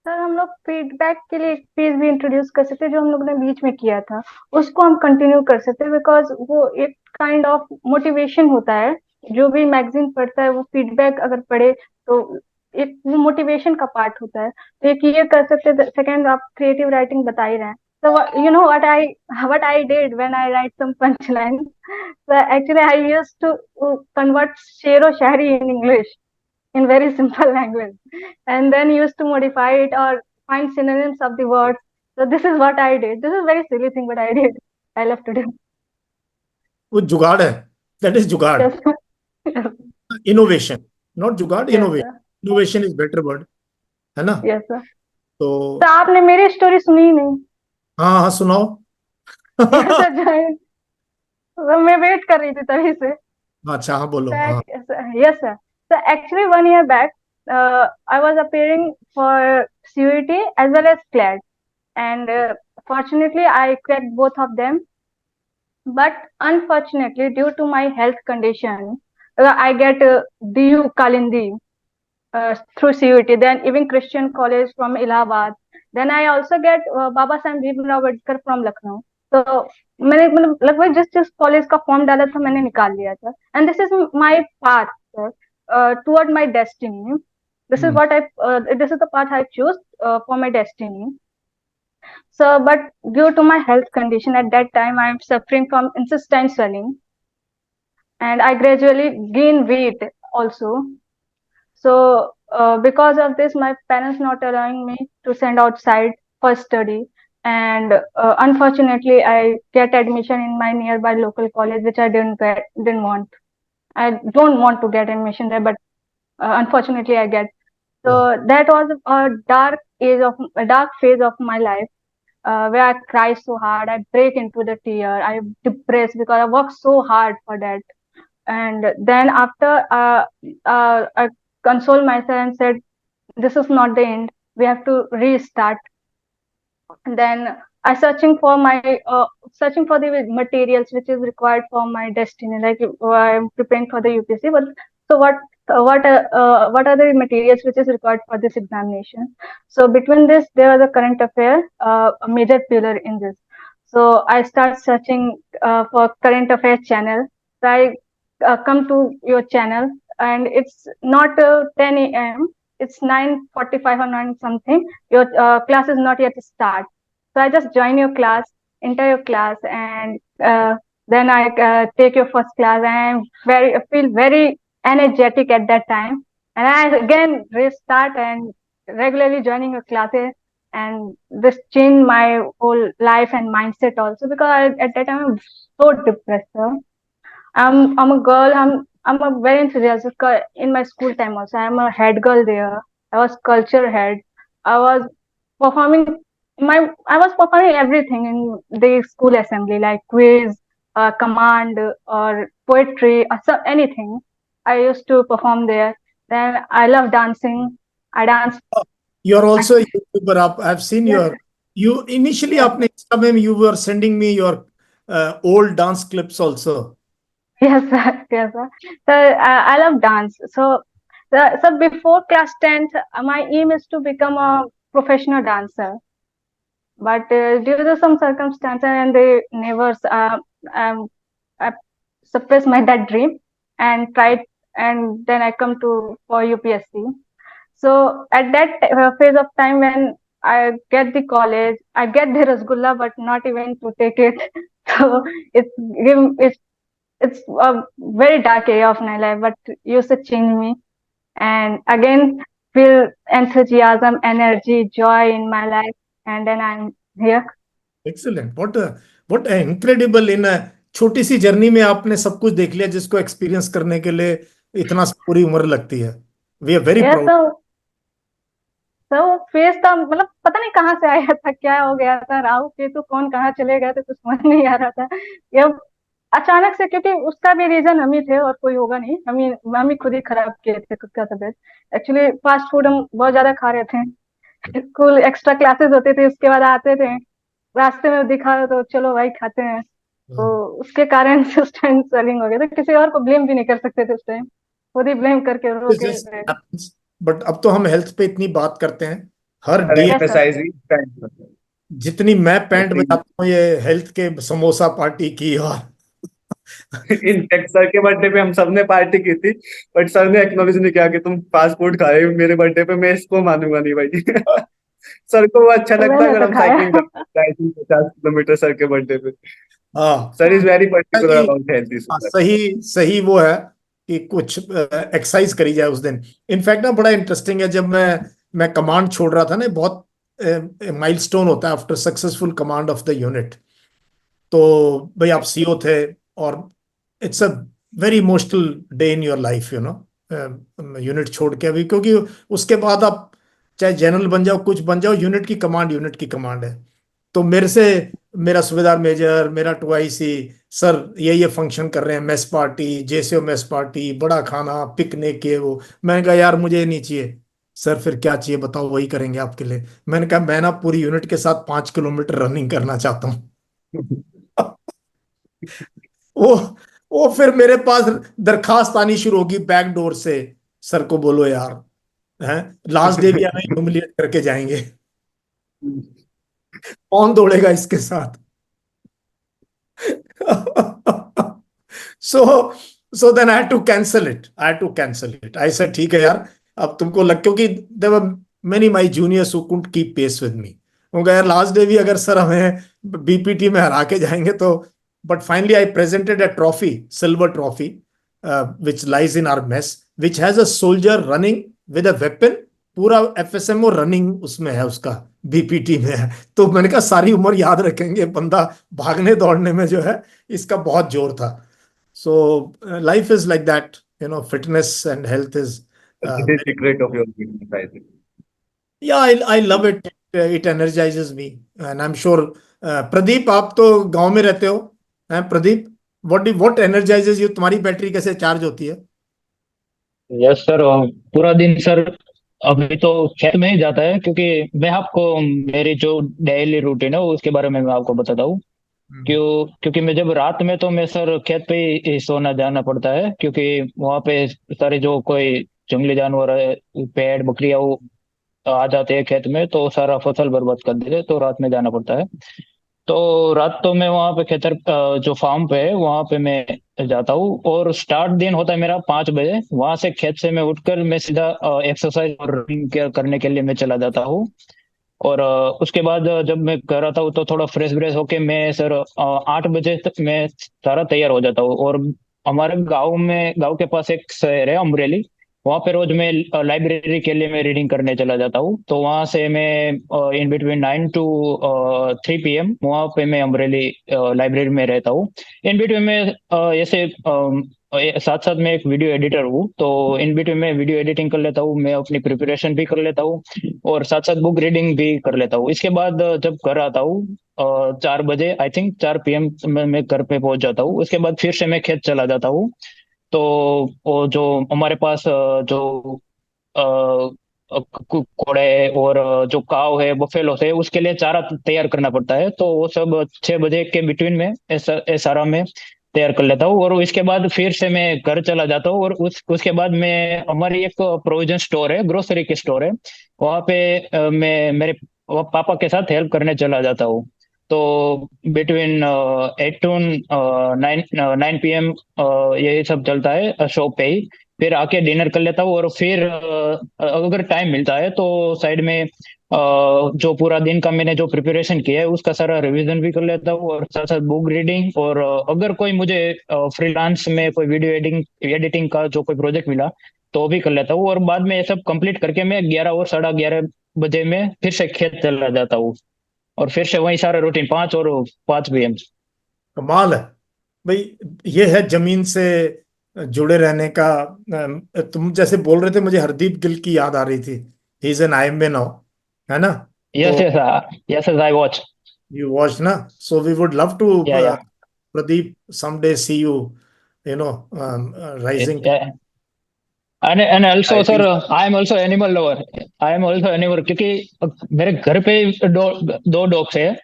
सर, हम लोग फीडबैक के लिए एक पेज भी इंट्रोड्यूस कर सकते हैं, जो हम लोग ने बीच में किया था, उसको हम कंटिन्यू कर सकते हैं, बिकॉज वो एक काइंड ऑफ मोटिवेशन होता है. जो भी मैगजीन पढ़ता है वो फीडबैक अगर पढ़े तो एक वो मोटिवेशन का पार्ट होता है. तो एक ये कर सकते हैं. सेकेंड, आप क्रिएटिव राइटिंग बता ही रहे हैं, so you know what I did when I write some punchlines. So actually I used to convert shero shahri in English in very simple language, and then used to modify it or find synonyms of the words. So this is what I did. This is very silly thing, but I did. I love to do. वो जुगाड़ है, दैट इज जुगाड़. Yes, sir. Yes, innovation, not जुगाड़, yes, innovation. sir. Innovation is better word, है ना? Yes, sir. तो तो आपने मेरी स्टोरी सुनी ही नहीं. हाँ हाँ, सुनाओ. Yes, sir. तो मैं वेट कर रही थी तभी से. अच्छा, हाँ बोलो. So, हाँ. yes, sir. So actually, 1 year back, I was appearing for CUET as well as CLAT, and fortunately, I cracked both of them. But unfortunately, due to my health condition, I get DU Kalindi through CUET. Then even Christian College from Allahabad. Then I also get Baba Saheb Bhimrao Ambedkar from Lucknow. तो मैंने मतलब लगभग जिस कॉलेज का फॉर्म डाला था मैंने निकाल लिया था. And this is my path toward my destiny. This is this is the path I chose for my destiny. So, but due to my health condition at that time, I am suffering from intestine swelling, and I gradually gain weight also. So because of this, my parents not allowing me to send outside for study, and unfortunately, I get admission in my nearby local college, which I didn't want. I don't want to get admission there, but unfortunately, I get. So that was a dark phase of my life, where I cry so hard, I break into the tear, I'm depressed because I worked so hard for that. And then after, I consoled myself and said, "This is not the end. We have to restart." And then I searching for the materials which is required for my destiny. Like I'm preparing for the UPSC, but so what are the materials which is required for this examination? So between this, there was a current affair, a major pillar in this. So I start searching for current affair channel. So I come to your channel, and it's not 10 a.m. It's 9:45 or 9 something. Your class is not yet start. So I just join your class, enter your class, and then I take your first class, and I feel very energetic at that time. And I again restart and regularly joining your classes, and this changed my whole life and mindset also, because at that time I'm so depressed. Sir. I'm a girl. I'm a very enthusiastic in my school time also. I'm a head girl there. I was culture head. I was performing I was performing everything in the school assembly, like quiz, command, or poetry, or anything. I used to perform there. Then I love dancing. I dance. You're also a YouTuber. I've seen Yes, you initially yes, आपने Instagram you were sending me your old dance clips also. yes, sir. Yes, sir. So I love dance. So before class 10th, my aim is to become a professional dancer. But due to some circumstances, and they never um, I suppressed my that dream and tried, and then I come to for UPSC. So at that phase of time when I get the college, I get the Rasgulla, but not even to take it. So it's a very dark area of my life, but used to change me, and again feel enthusiasm, energy, joy in my life, and then I'm here. Excellent. What a incredible in a छोटी सी जर्नी में आपने सब कुछ देख लिया जिसको एक्सपीरियंस करने के लिए इतना पूरी उम्र लगती है. We are very yes proud. तो फेस था, मतलब पता नहीं कहाँ से आया था, क्या हो गया था, राहु केतु कौन कहाँ चले गए थे, कुछ समझ नहीं आ रहा था. ये अचानक से, क्योंकि उसका भी रीजन हम ही थे और कोई होगा नहीं. हम ही खुद ही खराब किए थे खुद का तबियत. एक्चुअली फास्ट फूड हम बहुत ज्यादा खा रहे थे. स्कूल एक्स्ट्रा क्लासेस होते थे, उसके बाद आते थे, रास्ते में दिखा तो चलो भाई खाते हैं. तो उसके कारण से उस टाइम स्वेलिंग हो गया था. किसी और को ब्लेम भी नहीं कर सकते थे उस टाइम, खुद ही ब्लेम करके रो के. बट अब तो हम हेल्थ पे इतनी बात करते हैं. हर डे जितनी मैं पैंट बजाता हूँ ये हेल्थ के समोसा पार्टी की. और इनफैक्ट सर के बर्थडे पे हम सबने पार्टी की थी, बट सर ने एक्नॉलेज नहीं किया कि तुम फास्ट फूड खा रहे हो मेरे बर्थडे पे. मैं इसको मानूंगा नहीं भाई. सर को वो अच्छा लगता है अगर हम साइकिलिंग करते हैं 50 किलोमीटर सर के बर्थडे पे. हाँ, sir is very particular about health. सही वो है कि कुछ एक्सरसाइज करी जाए उस दिन. इनफैक्ट ना बड़ा इंटरेस्टिंग है, जब मैं कमांड छोड़ रहा था ना, बहुत माइलस्टोन होता है after successful command of the unit. तो भाई आप सीओ थे और it's a very emotional day in your life, you know, unit छोड़ के अभी, क्योंकि उसके बाद आप चाहे जनरल बन जाओ कुछ बन जाओ, यूनिट की कमांड है. तो मेरे से मेरा सूबेदार मेजर, मेरा 2IC सर ये फंक्शन कर रहे हैं, mess party, JCO mess party, बड़ा खाना, पिकनिक, ये वो. मैंने कहा यार मुझे ये नहीं चाहिए. सर फिर क्या चाहिए बताओ, वही करेंगे आपके लिए. मैंने कहा मैं ना पूरी यूनिट के साथ 5 किलोमीटर रनिंग करना चाहता हूँ. वो फिर मेरे पास दरखास्त आनी शुरू होगी बैक डोर से. सर को बोलो यार, हैं लास्ट डे भी हमें ह्यूमिलिएट करके जाएंगे. कौन दौड़ेगा इसके साथ. so then I had to cancel it. I said ठीक है यार, अब तुमको क्योंकि there were many my juniors who couldn't keep pace with me. उनका यार लास्ट डे भी अगर सर हमें BPT में हरा के जाएंगे तो. But finally I presented a trophy, silver trophy, which lies in our mess, which has a soldier running with a weapon, पूरा एफएसएमओ रनिंग उसमें है, उसका बीपीटी में है। तो मैंने कहा सारी उम्र याद रखेंगे, बंदा भागने दौड़ने में जो है इसका बहुत जोर था। So life is like that, you know, fitness and health is This is secret of your business, I think. yeah, I love it. It energizes me and I'm sure Pradeep, आप तो गांव में रहते हो हैं प्रदीप, what energizes you? तुम्हारी बैटरी कैसे चार्ज होती है? यस सर, पूरा दिन सर अभी तो खेत में ही जाता है, क्योंकि मैं आपको मेरी जो डेली रूटीन है उसके बारे में मैं आपको बताता हूँ। क्योंकि मैं जब रात में तो मैं सर खेत पे ही सोना जाना पड़ता है, क्योंकि वहाँ पे सारे जो कोई जंगली जानवर है, पेड़ बकरियां, वो आ जाते हैं खेत में, तो सारा फसल बर्बाद कर देते हैं, तो रात में जाना पड़ता है। तो रात तो मैं वहाँ पे खेतर जो फार्म पे है वहाँ पे मैं जाता हूँ, और स्टार्ट दिन होता है मेरा 5 बजे। वहां से खेत से मैं उठकर मैं सीधा एक्सरसाइज और रनिंग करने के लिए मैं चला जाता हूँ। और उसके बाद जब मैं घर आता हूँ तो थोड़ा फ्रेश व्रेश होके मैं सर 8 बजे तक मैं सारा तैयार हो जाता हूँ। और हमारे गांव के पास एक शहर है अमरेली, वहाँ पे रोज मैं लाइब्रेरी के लिए मैं रीडिंग करने चला जाता हूँ। तो वहाँ से मैं इन बिटवीन 9 to 3 PM वहाँ पे मैं अमरेली लाइब्रेरी में रहता हूँ। इन बिटवीन में ऐसे साथ साथ मैं एक वीडियो एडिटर हूँ, तो इन बिटवीन में वीडियो एडिटिंग कर लेता हूँ, मैं अपनी प्रिपरेशन भी कर लेता हूँ, और साथ साथ बुक रीडिंग भी कर लेता हूँ। इसके बाद जब घर आता हूँ 4 बजे, आई थिंक 4 PM में मैं घर पे पहुंच जाता हूँ। उसके बाद फिर से मैं खेत चला जाता हूँ। तो वो जो हमारे पास जो घोड़े और जो काव है, बफेलो है, उसके लिए चारा तैयार करना पड़ता है। तो वो सब 6 बजे के बिटवीन में ऐसा सारा मैं तैयार कर लेता हूँ, और इसके बाद फिर से मैं घर चला जाता हूँ। और उसके बाद मैं, हमारी एक प्रोविजन स्टोर है, ग्रोसरी की स्टोर है, वहाँ पे मैं मेरे पापा के साथ हेल्प करने चला जाता हूँ। तो बिटवीन 8 to 9 PM यही सब चलता है शॉप पे ही। फिर आके डिनर कर लेता हूँ, और फिर अगर टाइम मिलता है तो साइड में जो पूरा दिन का मैंने जो प्रिपरेशन किया है उसका सारा रिवीजन भी कर लेता हूँ, और साथ साथ बुक रीडिंग। और अगर कोई मुझे फ्रीलांस में कोई वीडियो एडिटिंग का जो कोई प्रोजेक्ट मिला तो वो भी कर लेता हूँ। और बाद में ये सब कंप्लीट करके मैं 11 और 11:30 बजे में फिर से खेत चला जाता हूँ, और फिर से वही सारा रूटीन 5 PM। कमाल है भाई, ये है जमीन से जुड़े रहने का। तुम जैसे बोल रहे थे मुझे हरदीप गिल की याद आ रही थी, he is an IMA now, है ना? यस तो yes, yes I watch. You watch ना, so we would love to या Pradeep someday see you, you know, rising. And also I sir, think I am also animal lover. I am also animal, क्योंकि मेरे घर पे दो डॉग्स है,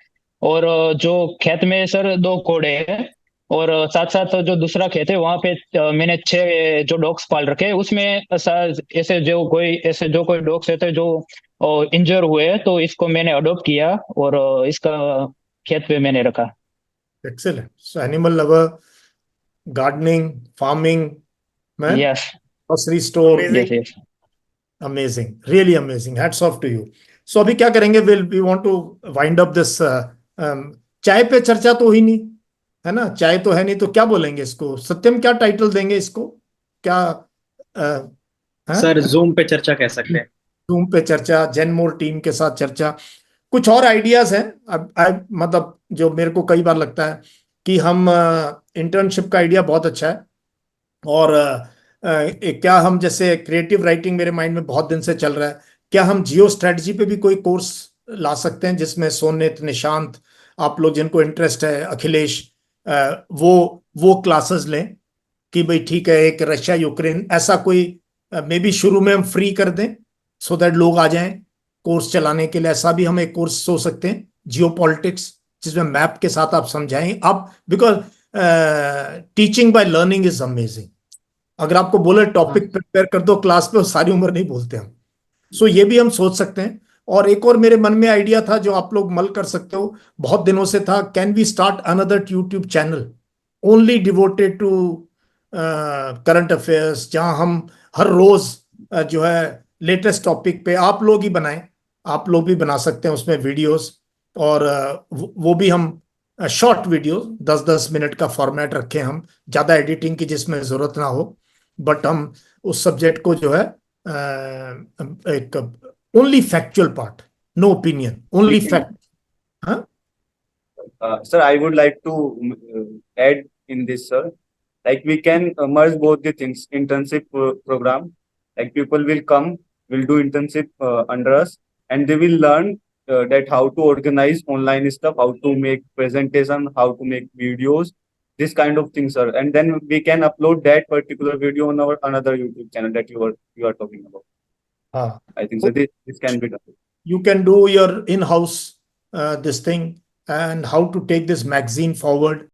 और जो खेत में सर 2 घोड़े हैं, और साथ साथ जो दूसरा खेत है वहां पे मैंने 6 जो डॉग्स पाल रखे हैं। उसमें ऐसे जो कोई डॉग्स रहते हैं जो इंजर हुए हैं, तो इसको मैंने अडॉप्ट किया, और इसका खेत पे मैंने रखा। Excellent. So animal lover, gardening, farming, man, yes grocery store, Amazing. Yes yes. amazing, really amazing. Hats off to you. So अभी क्या करेंगे? We want to wind up this. चाय पे चर्चा तो हुई नहीं, है ना? चाय तो है नहीं, तो क्या बोलेंगे इसको? सत्यम क्या टाइटल देंगे इसको? क्या सर जूम पे चर्चा कह सकते हैं। जूम पे चर्चा, जेनमोर टीम के साथ चर्चा। कुछ और आइडियाज हैं? अब मतलब जो मेरे को कई बार लगता है कि हम, इंटर्नशिप का आइडिया बहुत अच्छा है, और क्या हम, जैसे क्रिएटिव राइटिंग मेरे माइंड में बहुत दिन से चल रहा है, क्या हम जियो स्ट्रेटजी पे भी कोई कोर्स ला सकते हैं जिसमें सोनित, निशांत, आप लोग जिनको इंटरेस्ट है, अखिलेश, वो क्लासेस लें कि भाई ठीक है, एक रशिया यूक्रेन ऐसा कोई मे बी शुरू में हम फ्री कर दें, सो दैट लोग आ जाएं कोर्स चलाने के लिए। ऐसा भी हम एक कोर्स सोच सकते हैं, जियो पॉलिटिक्स, जिसमें मैप के साथ आप समझाएं आप, because teaching by learning is amazing. अगर आपको बोले टॉपिक प्रिपेयर कर दो क्लास पे, सारी उम्र नहीं बोलते हम। सो ये भी हम सोच सकते हैं। और एक और मेरे मन में आइडिया था जो आप लोग मल कर सकते हो, बहुत दिनों से था, can we start another YouTube channel only devoted to current affairs, जहां हम हर रोज जो है लेटेस्ट टॉपिक पे आप लोग ही बनाएं, आप लोग भी बना सकते हैं उसमें वीडियोस, और वो भी हम शॉर्ट वीडियो 10-10 मिनट का फॉर्मेट रखें, हम ज्यादा एडिटिंग की जिसमें जरूरत ना हो, बट हम उस सब्जेक्ट को जो है like only factual part, no opinion, only We can- fact. Huh? Sir, I would like to add in this, sir. Like we can merge both the things. Internship program, like people will come, will do internship under us, and they will learn that how to organize online stuff, how to make presentation, how to make videos, this kind of things, sir. And then we can upload that particular video on our another YouTube channel that you are talking about. Ah. I think so. This can be done. You can do your in-house this thing and how to take this magazine forward.